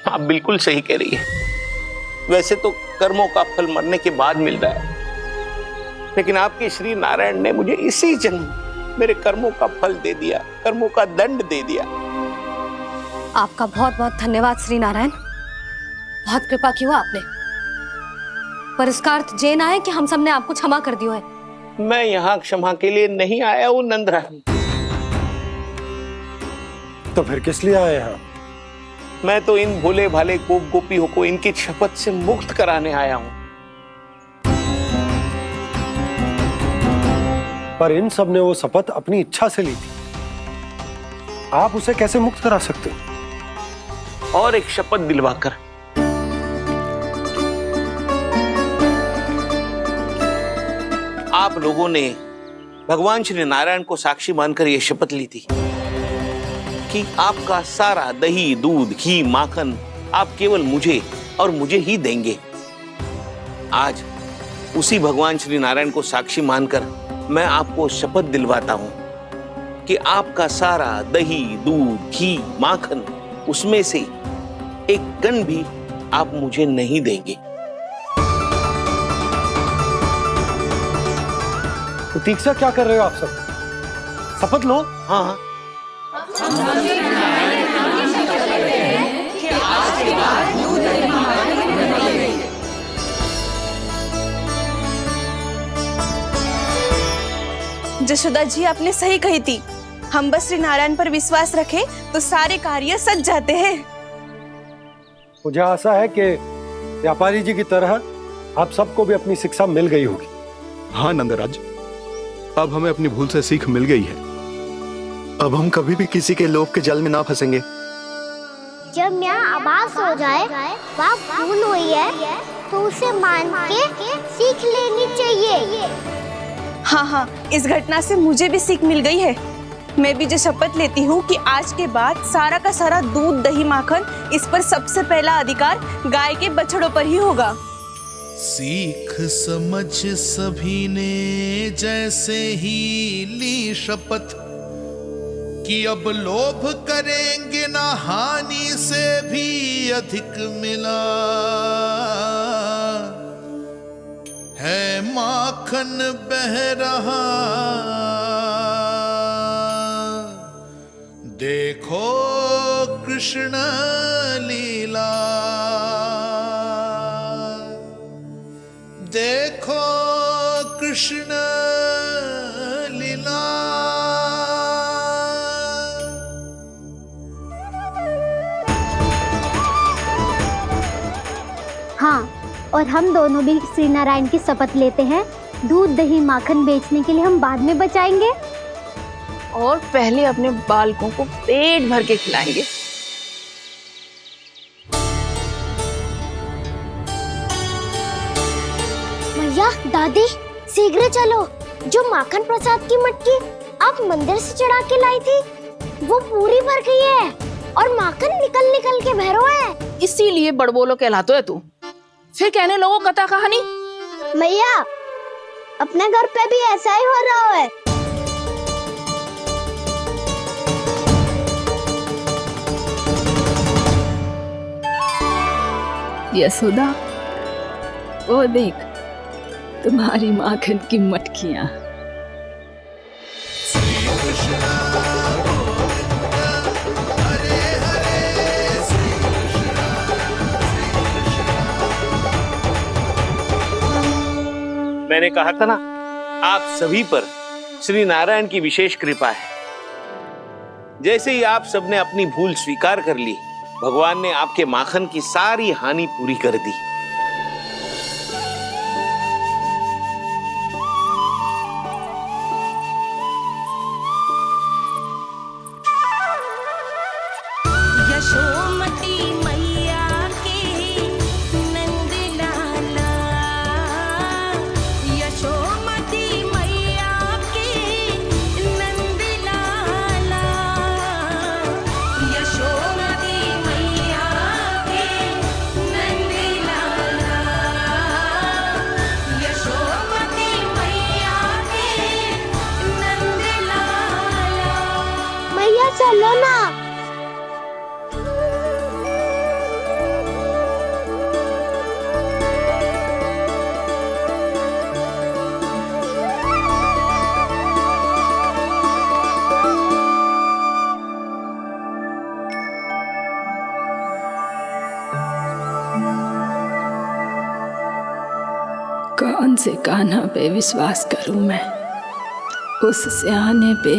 आप बिल्कुल सही कह रही है। वैसे तो कर्मों का फल मरने के बाद मिल रहा है, लेकिन आपके श्री नारायण ने मुझे इसी जन्म मेरे कर्मों का फल दे दिया, कर्मों का दंड दे दिया। आपका बहुत बहुत धन्यवाद श्री नारायण, बहुत कृपा की हो आपने। पर इसका अर्थ ये ना है कि हम सबने आपको क्षमा कर दिया है। मैं यहाँ क्षमा के लिए नहीं आया हूँ नंदरानी। तो फिर किस लिए आए हैं? मैं तो इन भोले भाले गोप गोपियों को इनकी शपथ से मुक्त कराने आया हूं। पर इन सब ने वो शपथ अपनी इच्छा से ली थी, आप उसे कैसे मुक्त करा सकते? और एक शपथ दिलवाकर। आप लोगों ने भगवान श्री नारायण को साक्षी मानकर यह शपथ ली थी कि आपका सारा दही, दूध, घी, माखन आप केवल मुझे और मुझे ही देंगे। आज उसी भगवान श्री नारायण को साक्षी मानकर मैं आपको शपथ दिलवाता हूं कि आपका सारा दही, दूध, घी, माखन उसमें से एक कण भी आप मुझे नहीं देंगे। प्रतीक्षा क्या कर रहे हो आप सब? शपथ लो। हाँ जशोदा जी, आपने सही कही थी। हम बस श्री नारायण पर विश्वास रखें तो सारे कार्य सज जाते हैं। मुझे आशा है कि व्यापारी जी की तरह आप सबको भी अपनी शिक्षा मिल गई होगी। हाँ नंदराज, अब हमें अपनी भूल से सीख मिल गई है। अब हम कभी भी किसी के लोभ के जाल में ना फंसेंगे। जब यहाँ आभास हो जाए वहाँ भूल हुई है तो उसे मान के सीख लेनी चाहिए। हाँ हाँ, इस घटना से मुझे भी सीख मिल गई है। मैं भी जो शपथ लेती हूँ कि आज के बाद सारा का सारा दूध, दही, माखन इस पर सबसे पहला अधिकार गाय के बछड़ों पर ही होगा। सीख समझ सभी ने जैसे ही ली शपथ कि अब लोभ करेंगे ना हानि से भी अधिक मिला है, माखन बह रहा देखो कृष्ण लीला, देखो कृष्ण लीला। हाँ, और हम दोनों भी श्री नारायण की शपथ लेते हैं, दूध दही माखन बेचने के लिए हम बाद में बचाएंगे और पहले अपने बालकों को पेट भर के खिलाएंगे। मैया, दादी, शीघ्र चलो। जो माखन प्रसाद की मटकी आप मंदिर से चढ़ा के लाई थी, वो पूरी भर गई है और माखन निकल निकल के भरो है। इसीलिए बड़बोलो कहलाते है तू। फिर कहने लगो कथा कहानी। मैया, अपने घर पे भी ऐसा ही हो रहा है। यशोदा, वो देख तुम्हारी माखन की मटकियां। मैंने कहा था ना, आप सभी पर श्री नारायण की विशेष कृपा है। जैसे ही आप सबने अपनी भूल स्वीकार कर ली, भगवान ने आपके माखन की सारी हानि पूरी कर दी। यशोमती मैया के नंद लाला, यशोमती मैया के नंद लाला, यशोमती मैया के नंद लाला, यशोमती मैया के नंद लाला। मैया चलो ना। कौन से कान्हा पे विश्वास करूं मैं? उस सियाने पे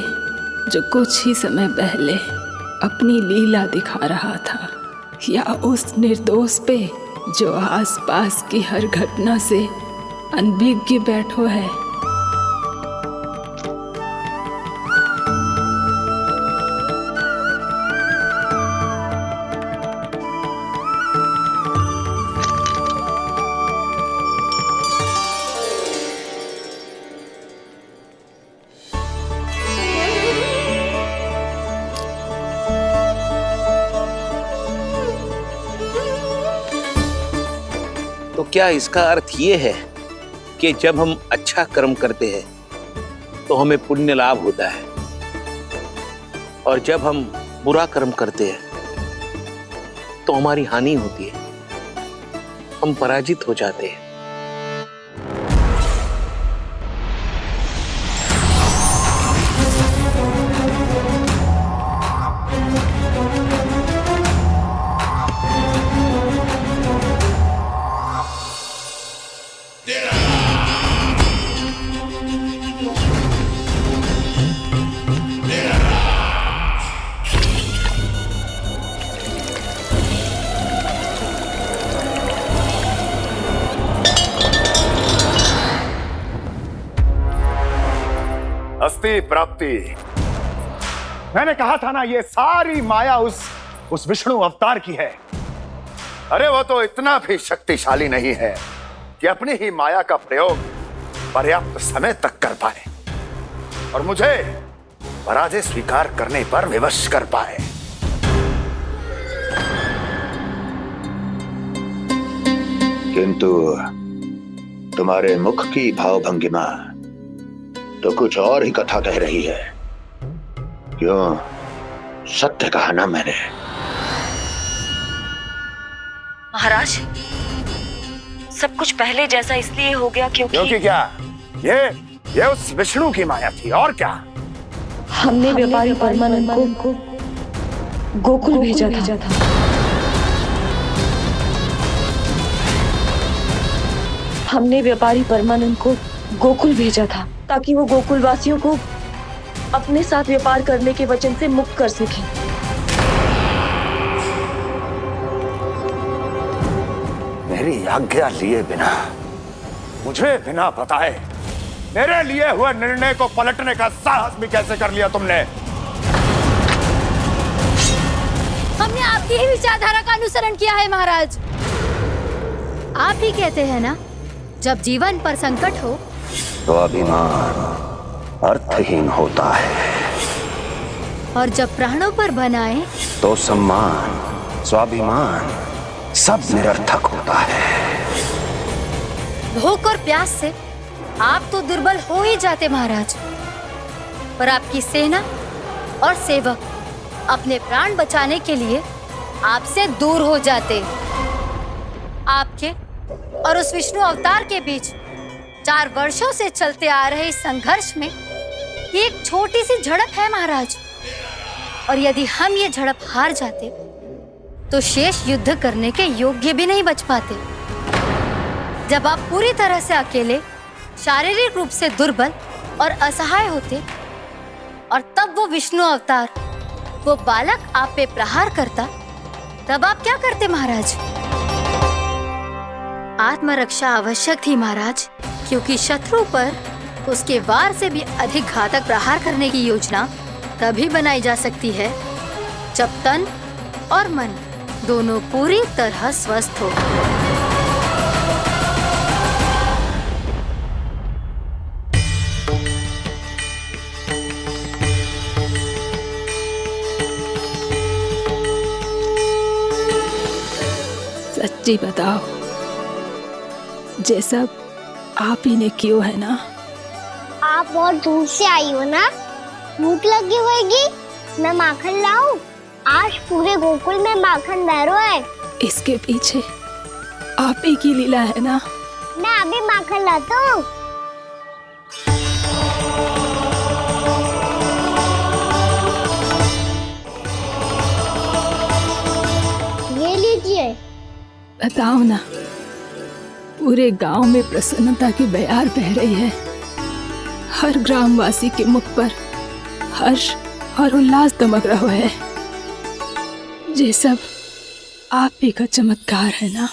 जो कुछ ही समय पहले अपनी लीला दिखा रहा था, या उस निर्दोष पे जो आसपास की हर घटना से अनभिज्ञ बैठो है? तो क्या इसका अर्थ ये है कि जब हम अच्छा कर्म करते हैं तो हमें पुण्य लाभ होता है, और जब हम बुरा कर्म करते हैं तो हमारी हानि होती है, हम पराजित हो जाते हैं? अस्ति प्राप्ति। मैंने कहा था ना, ये सारी माया उस विष्णु अवतार की है। अरे वो तो इतना भी शक्तिशाली नहीं है कि अपनी ही माया का प्रयोग पर्याप्त समय तक कर पाए और मुझे पराजय स्वीकार करने पर विवश कर पाए। किंतु तुम्हारे मुख की भावभंगिमा तो कुछ और ही कथा कह रही है। क्यों? सत्य कहा ना मैंने। महाराज, सब कुछ पहले जैसा इसलिए हो गया क्योंकि क्या? ये उस विष्णु की माया थी, और क्या? हमने व्यापारी परमानंद को गोकुल भेजा था। हमने व्यापारी परमानंद को गोकुल भेजा था ताकि वो गोकुल वासियों को अपने साथ व्यापार करने के वचन से मुक्त कर सके। मेरी आज्ञा लिए बिना, मुझे बिना बताए मेरे लिए हुए निर्णय को पलटने का साहस भी कैसे कर लिया तुमने? हमने आपकी ही विचारधारा का अनुसरण किया है महाराज। आप ही कहते हैं ना, जब जीवन पर संकट हो तो अभिमान अर्थहीन होता है, और जब प्राणों पर बनाए तो सम्मान स्वाभिमान सब निरर्थक होता है। भूख और प्यास से आप तो दुर्बल हो ही जाते महाराज, पर आपकी सेना और सेवक अपने प्राण बचाने के लिए आपसे दूर हो जाते। आपके और उस विष्णु अवतार के बीच 4 वर्षों से चलते आ रहे इस संघर्ष में ये एक छोटी सी झड़प है महाराज, और यदि हम ये झड़प हार जाते तो शेष युद्ध करने के योग्य भी नहीं बच पाते। जब आप पूरी तरह से अकेले, शारीरिक रूप से दुर्बल और असहाय होते, और तब वो विष्णु अवतार, वो बालक आप पे प्रहार करता, तब आप क्या करते महाराज? आत्मरक्षा आवश्यक थी महाराज, क्योंकि शत्रु पर उसके वार से भी अधिक घातक प्रहार करने की योजना तभी बनाई जा सकती है जब तन और मन दोनों पूरी तरह स्वस्थ हो। सच्ची बताओ, ये सब आप ही ने क्यों है ना? आप बहुत दूर से आई हो ना, भूख लगी होगी। मैं माखन लाऊं? आज पूरे गोकुल में माखन बह रहा है। इसके पीछे आप ही की लीला है ना? मैं अभी माखन लाता हूँ। ये लीजिए। बताओ ना, पूरे गांव में प्रसन्नता की बयार बह रही है। हर ग्रामवासी के मुख पर हर्ष और उल्लास दमक रहा है। ये सब आप ही का चमत्कार है ना?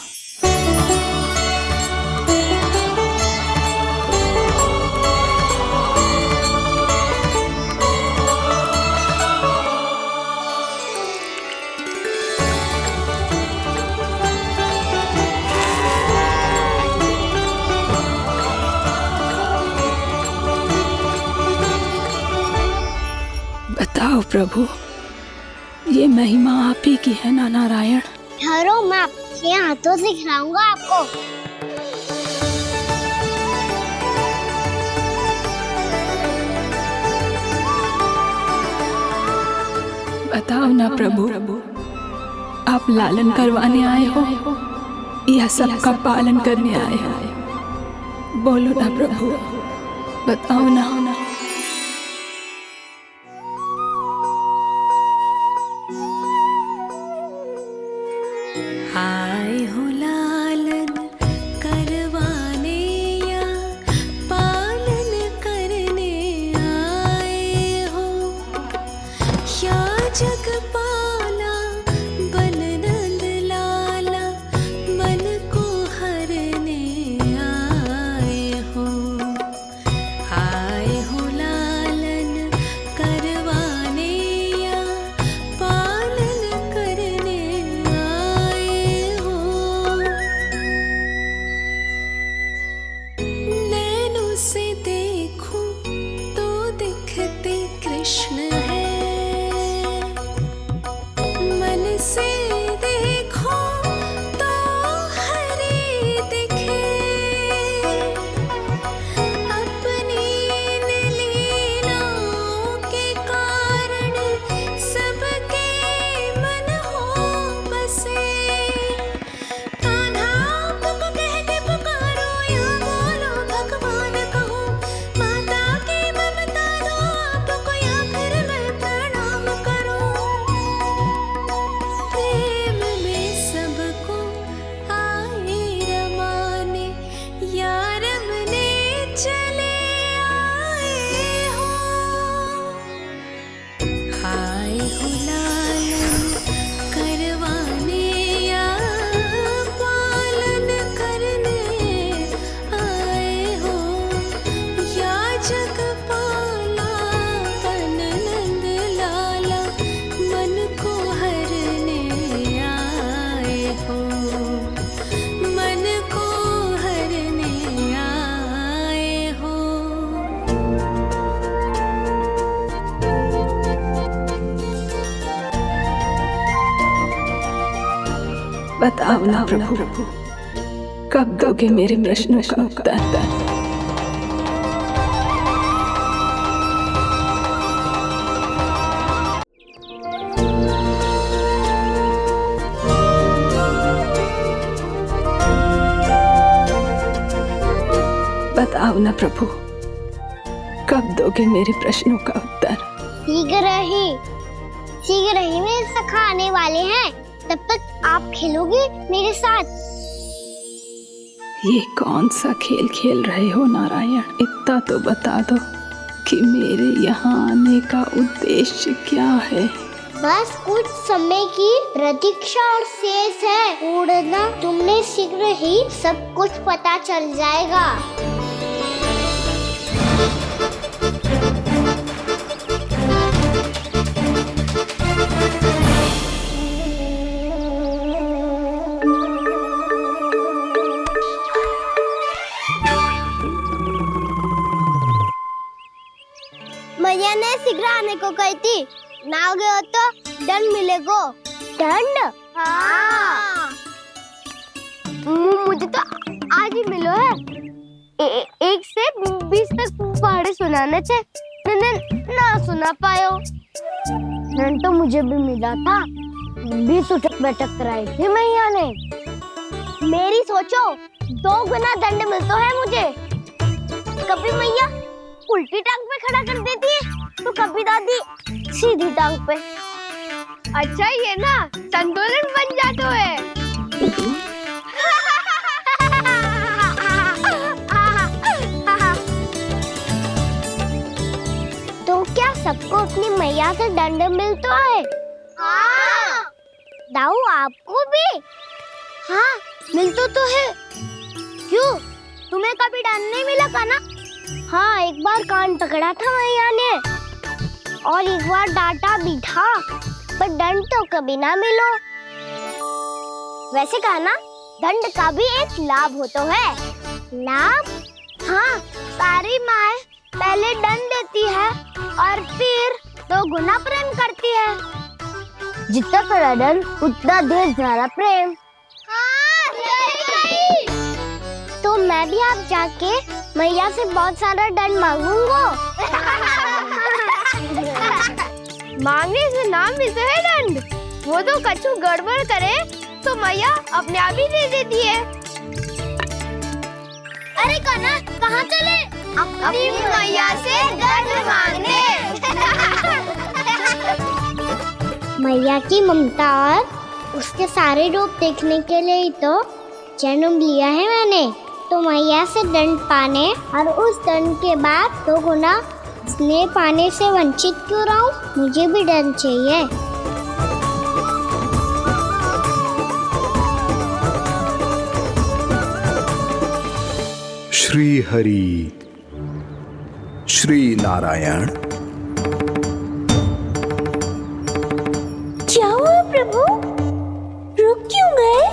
बताओ प्रभु, ये महिमा आप ही की है ना नारायण? ठहरो, मैं आपके हाथों से खिलाऊंगा आपको। बताओ ना प्रभु, आप लालन करवाने आए हो या सबका पालन करने आए हो? बोलो ना प्रभु, बताओ ना। आए हो लालन करवाने या पालन करने आए हो, या जगपाला बन नंद लाला मन को हरने आए हो। आए हो बताओ ना प्रभु, कब दोगे मेरे प्रश्नों का उत्तर? बताओ ना प्रभु, कब दोगे मेरे प्रश्नों का उत्तर? शीघ्र ही मेरे सखा आने वाले हैं, तब तक आप खेलोगे मेरे साथ। ये कौन सा खेल खेल रहे हो नारायण? इतना तो बता दो कि मेरे यहाँ आने का उद्देश्य क्या है? बस कुछ समय की प्रतीक्षा और शेष है। उड़ना तुमने शीघ्र ही सब कुछ पता चल जाएगा। मैया ने शीघ्र आने को कही थी, ना हो गए तो दंड मिलेगा। दंड? हाँ। मुझे तो आज ही मिलो है। 1 से 20 तक पहाड़े सुनाने थे, ना सुना पायो। दंड तो मुझे भी मिला था, 20 उठक बैठक कराई थी मैया ने। मेरी सोचो, 2 गुना दंड मिलता है मुझे। कभी मैया उल्टी टांग पे खड़ा कर देती है, तो कभी दादी सीधी टांग पे। अच्छा ये ना संतुलन बन जाता है। तो क्या सबको अपनी मैया से दंड मिलता है? हाँ। दाऊ आपको भी? हाँ मिलता तो है। क्यों, तुम्हें कभी दंड नहीं मिला का ना? हाँ, एक बार कान पकड़ा था मैया ने और एक बार डांटा भी था, पर दंड तो कभी ना मिलो। वैसे कहा ना, दंड का भी एक लाभ होता है। लाभ? हाँ, सारी माँ पहले दंड देती है और फिर 2 गुना प्रेम करती है। जितना बड़ा दंड उतना ढेर सारा प्रेम। हाँ, सही कही। तो मैं भी आप जाके मैया से बहुत सारा दंड मांगूंगा। मांगने से ना मिलता है दंड, वो तो कछु गड़बड़ करे तो मैया अपने आप ही दे देती है। अरे कना, कहाँ चले? अपनी मैया से दंड मांगने। मैया की ममता और उसके सारे रूप देखने के लिए ही तो जन्म लिया है मैंने। तो मैया से दंड पाने और उस दंड के बाद 2 गुना स्नेह पाने से वंचित क्यों रहूं? मुझे भी दंड चाहिए। श्री हरि, श्री नारायण। क्या हुआ प्रभु? रुक क्यों गए?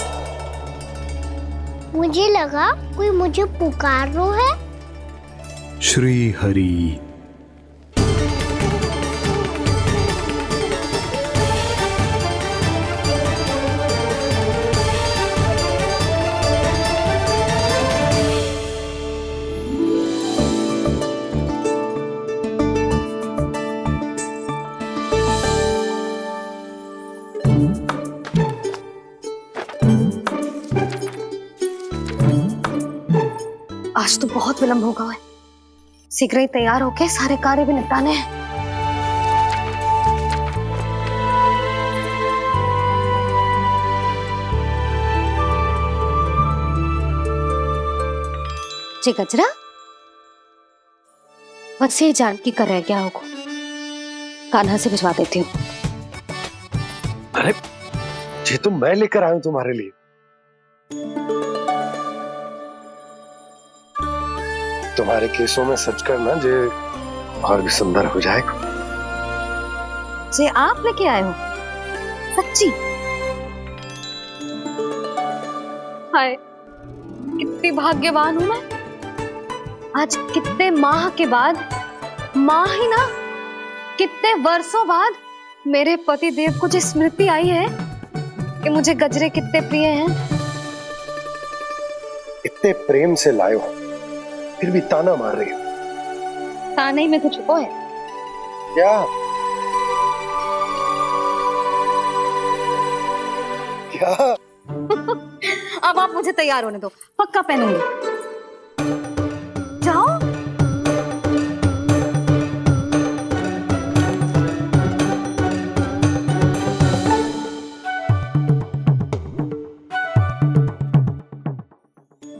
मुझे लगा कोई मुझे पुकार रहा है। श्री हरि। आज तो बहुत विलंब होगा है। शीघ्र ही तैयार होके सारे कार्य भी निपटाने हैं। जी गजरा, बस ये जान की कर रह गया होगा, कान्हा से भिजवा देती हूँ। अरे ये तो मैं लेकर आया हूं तुम्हारे लिए। तुम्हारे केसों में सच करना जे और भी सुंदर हो जाएगा। जे आप लेके आए हो? सच्ची? हाय, कितनी भाग्यवान हूं मैं। आज कितने माह के बाद, माह ही ना, कितने वर्षों बाद मेरे पति देव को जो स्मृति आई है कि मुझे गजरे कितने प्रिय हैं। इतने प्रेम से लाए हो, फिर भी ताना मार रही हो। ताने में कुछ छुपो है क्या? क्या? अब आप मुझे तैयार होने दो, पक्का पहनूंगी। जाओ।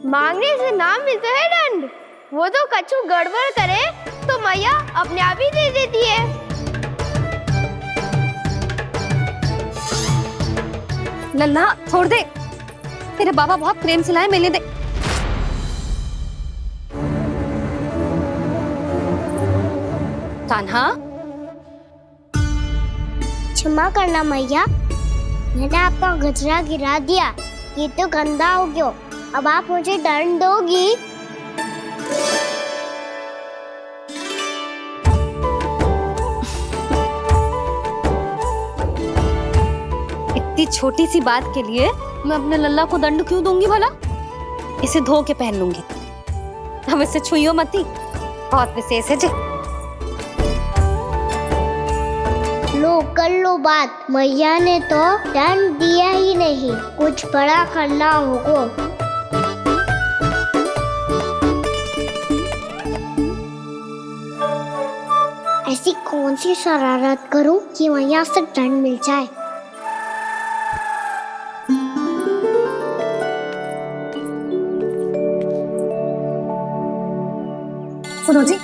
मांगने से नाम मिलता है दंड। वो तो कछु गड़बड़ करे तो मैया अपने आप ही दे देती है। लल्ला छोड़ दे, तेरे बाबा बहुत प्रेम से लाए, मिलने दे। कान्हा, क्षमा करना मैया, मैंने आपका गजरा गिरा दिया, ये तो गंदा हो गया। अब आप मुझे दंड दोगी? इतनी छोटी सी बात के लिए मैं अपने लल्ला को दंड क्यों दूंगी भला? इसे धो के पहन लूंगी। हम इसे छुइयो मती, बहुत विशेष है जी। लो कर लो बात, मैया ने तो दंड दिया ही नहीं, कुछ बड़ा करना होगा। ऐसी कौन सी शरारत करूं कि मैया से दंड मिल जाए? सुनो जी,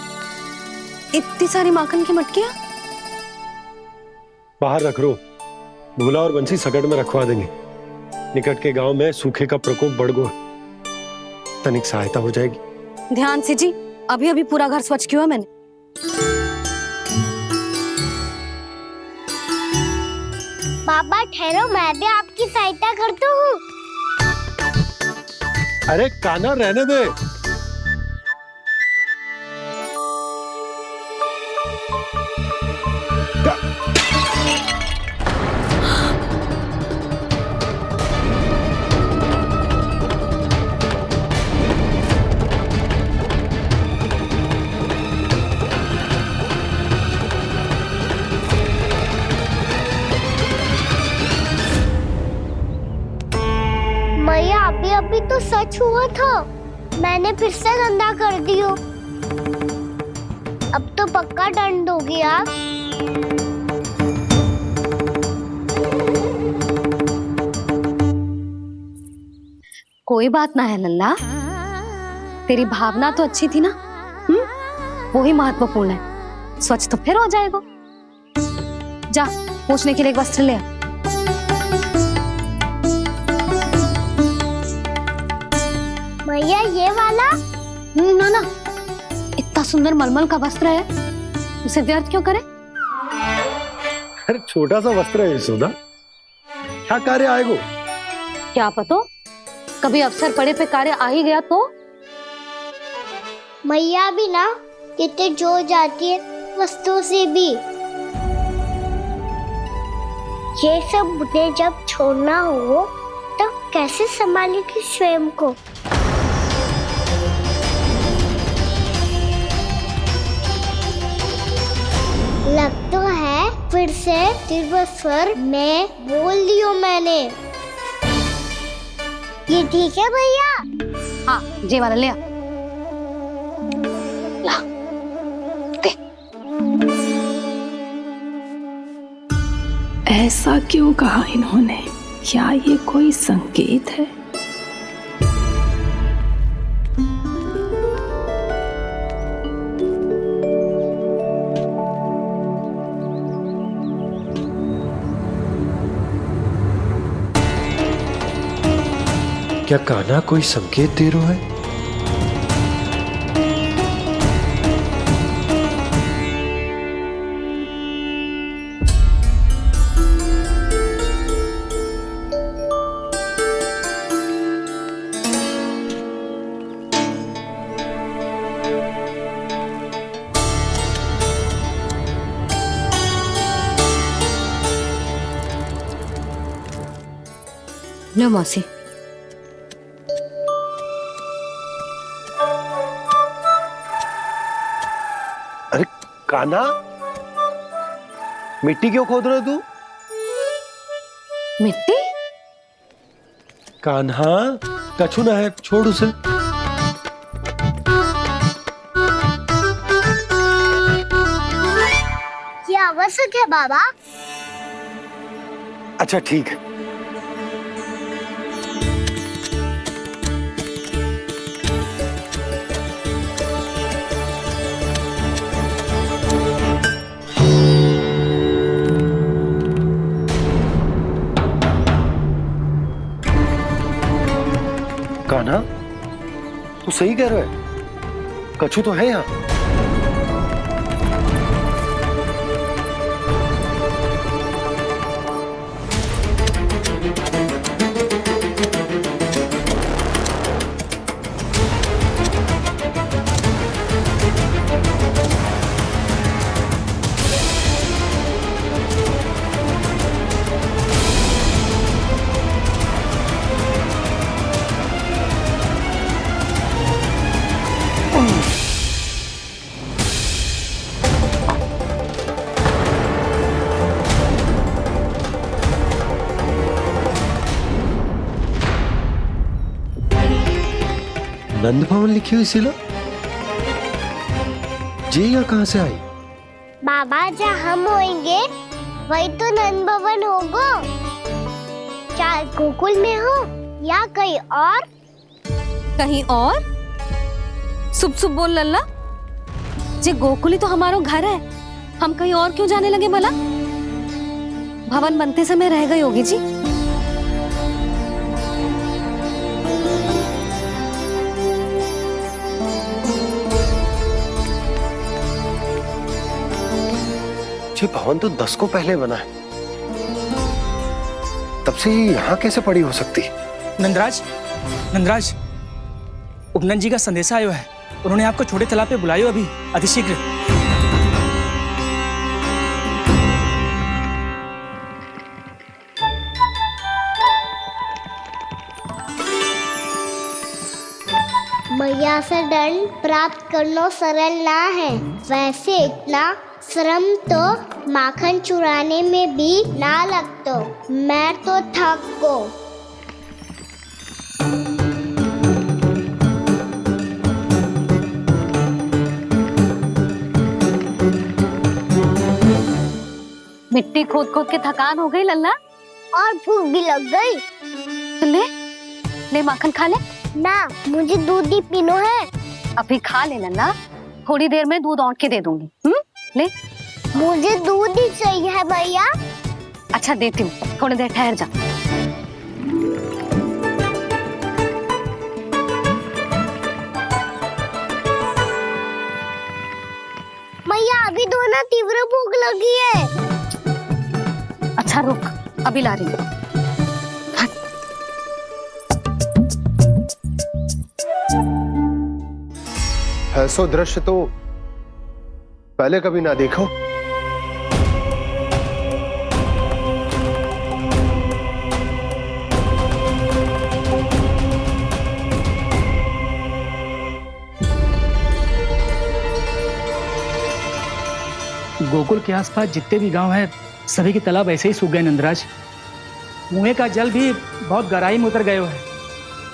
इतनी सारी माखन की मटकियां बाहर रख रो, भूला और बंसी सगड़ में रखवा देंगे। निकट के गांव में सूखे का प्रकोप बढ़ गया, तनिक सहायता हो जाएगी। ध्यान से जी, अभी अभी पूरा घर स्वच्छ किया मैंने। बाबा ठहरो, मैं भी आपकी सहायता करता हूँ। अरे कान्हा रहने दे। मैया अभी अभी तो सच हुआ था, मैंने फिर से गंदा कर दियो। अब तो पक्का दंड दोगी आप। कोई बात ना है लल्ला, तेरी भावना तो अच्छी थी ना, वही महत्वपूर्ण है। स्वच्छ तो फिर हो जाएगा। जा, पूछने के लिए एक वस्त्र ले आ। भैया ये वाला? ना ना, इतना सुंदर मलमल का वस्त्र है, उसे व्यर्थ क्यों करे? अरे छोटा सा वस्त्र है यशोदा, क्या कार्य आएगा? क्या पता, कभी अवसर पड़े पे कार्य आ ही गया तो। मैया भी ना कितने जो जाती है वस्तुओं से भी। ये सब मुझे जब छोड़ना हो तो कैसे संभालेगी स्वयं को? लग तो है फिर से तिरस्वर में बोल दियो मैंने। ये ठीक है भैया? हाँ, ये वाला ले आ। ला, दे। ऐसा क्यों कहा इन्होंने? क्या ये कोई संकेत है? क्या कान्हा कोई संकेत दे रहा है? लो मौसी। अरे कान्हा, मिट्टी क्यों खोद रहे तू? मिट्टी? कान्हा, कछु ना है, छोड़ उसे। ये आवश्यक है बाबा। अच्छा ठीक है। कान्हा, तू सही कह रहा है, कछु तो है यहाँ। नंद भवन लिखी हुई सिला, जी यहाँ कहाँ से आई? बाबा जहाँ हम होंगे वही तो नंद भवन होगा। चाहे गोकुल में हो या कहीं और। कहीं और? सुब सुब बोल लल्ला। जे गोकुल ही तो हमारा घर है, हम कहीं और क्यों जाने लगे भला? भवन बनते समय रह गई होगी जी। ये भवन तो 10 को पहले बना है, तब से ही यहाँ कैसे पड़ी हो सकती? नंदराज, नंदराज, उपनंद जी का संदेशा आयो है। उन्होंने आपको छोटे तालाब पे बुलायो अभी, अतिशीघ्र। मैया से दंड प्राप्त करना सरल ना है। वैसे इतना श्रम तो माखन चुराने में भी ना लगतो। मैं तो थक गो। मिट्टी खोद खोद के थकान हो गई लल्ला, और भूख भी लग गई। तो ले ले माखन खा ले। ना, मुझे दूध ही पीनो है। अभी खा ले लल्ला, थोड़ी देर में दूध औंट के दे दूंगी। ले। मुझे दूध ही चाहिए है भैया। अच्छा देती हूँ, थोड़ी देर ठहर जा। मैया अभी दोनों तीव्र भूख लगी है। अच्छा रुक, अभी ला रही हूँ। ऐसा दृश्य तो पहले कभी ना देखो। गोकुल के आसपास जितने भी गांव हैं, सभी के तालाब ऐसे ही सूख गए नंदराज। कुएं का जल भी बहुत गहराई में उतर गए है,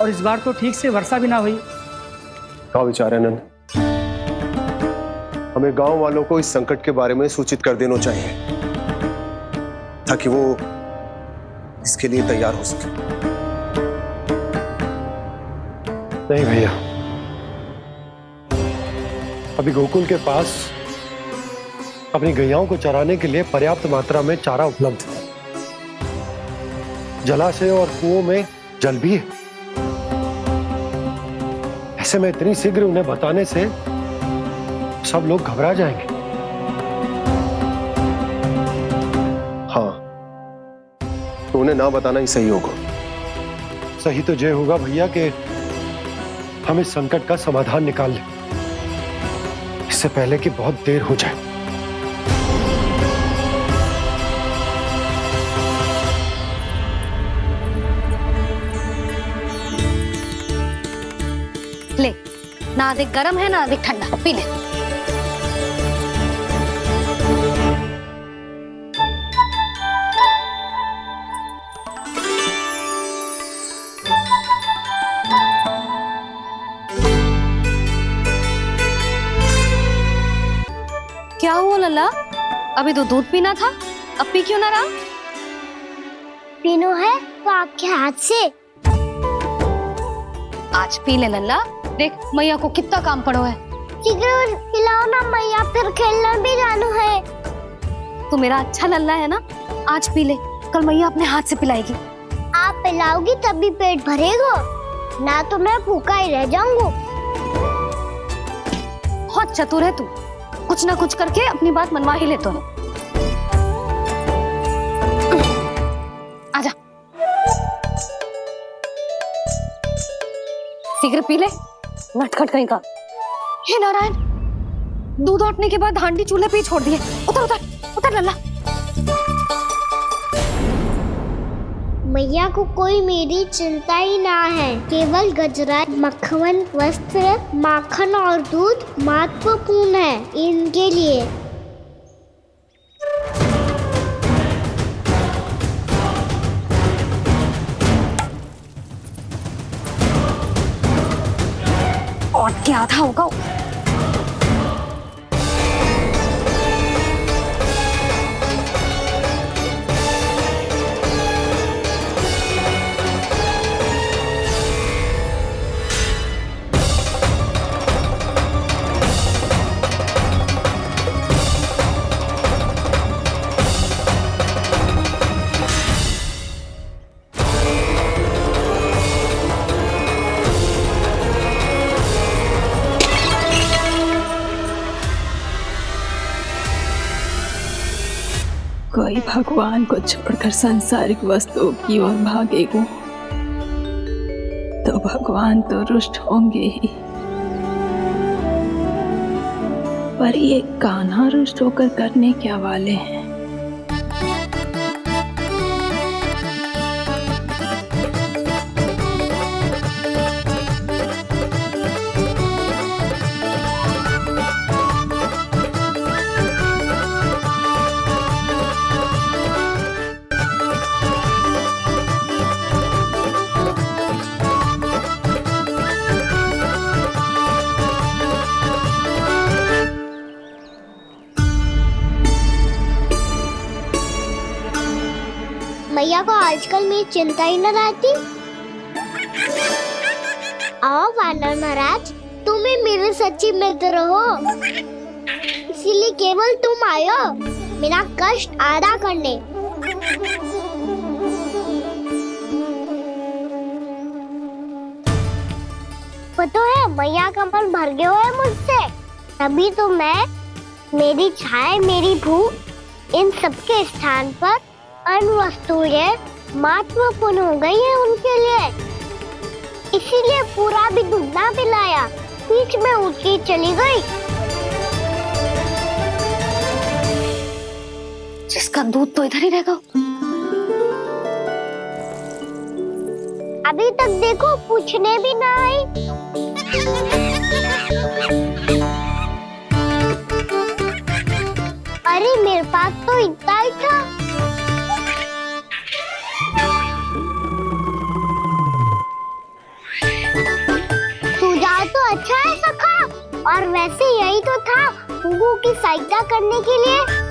और इस बार तो ठीक से वर्षा भी ना हुई। क्या विचार है नंद? हमें गांव वालों को इस संकट के बारे में सूचित कर देना चाहिए, ताकि वो इसके लिए तैयार हो सके। नहीं भैया, अभी गोकुल के पास अपनी गैयाओं को चराने के लिए पर्याप्त मात्रा में चारा उपलब्ध है। जलाशय और कुओं में जल भी है। ऐसे में इतनी शीघ्र उन्हें बताने से सब लोग घबरा जाएंगे। हाँ, तो उन्हें ना बताना ही सही होगा। सही तो ये होगा भैया कि हम इस संकट का समाधान निकाल लें, इससे पहले कि बहुत देर हो जाए। ले, ना अधिक गर्म है ना अधिक ठंडा, पी ले। क्या हुआ लल्ला? अभी तो दूध पीना था, अब पी क्यों ना रहा? पीनो है तो आपके हाथ से। आज पी ले लल्ला, देख मैया को कितना काम पड़ो है। शीघ्र पिलाओ ना मैया, फिर खेलना भी जानो है। तू मेरा अच्छा लल्ला है ना, आज पी ले, कल मैया अपने हाथ से पिलाएगी। आप पिलाओगी तभी पेट भरेगा, ना तो मैं भूखा ही रह जाऊंगा। बहुत चतुर है तू, कुछ ना कुछ करके अपनी बात मनवा ही लेता है। आजा, शीघ्र पी ले, नटखट कहीं का। हे नारायण, दूध औटने के बाद हांडी चूल्हे पे ही छोड़ दिए। उतर उतर उतर लल्ला। मैया को कोई मेरी चिंता ही ना है, केवल गजरा, मक्खन, वस्त्र, माखन और दूध महत्वपूर्ण है इनके लिए। और क्या था होगा? कोई भगवान को छोड़कर सांसारिक वस्तुओं की ओर भागेगा तो भगवान तो रुष्ट होंगे ही, पर ये कान्हा रुष्ट होकर करने क्या वाले हैं? मैया को आजकल मेरी चिंता ही न रहती। आओ वानर महाराज, तुम ही मेरे सच्ची मित्र हो, इसीलिए केवल तुम आयो मेरा कष्ट आधा करने। पता है मैया का मन भर गया है मुझसे, तभी तो मैं, मेरी छाया, मेरी भूख, इन सबके स्थान पर अन्य वस्तुएं महत्वपूर्ण हो गई है उनके लिए। इसीलिए पूरा भी दूध ना पिलाया, बीच में उठ के चली गई। जिसका दूध तो इधर ही रहेगा। अभी तक देखो पूछने भी ना आई। अरे मेरे पास तो इतना ही था। सुझाव तो अच्छा है सखा, और वैसे यही तो था गुगु की सहायता करने के लिए।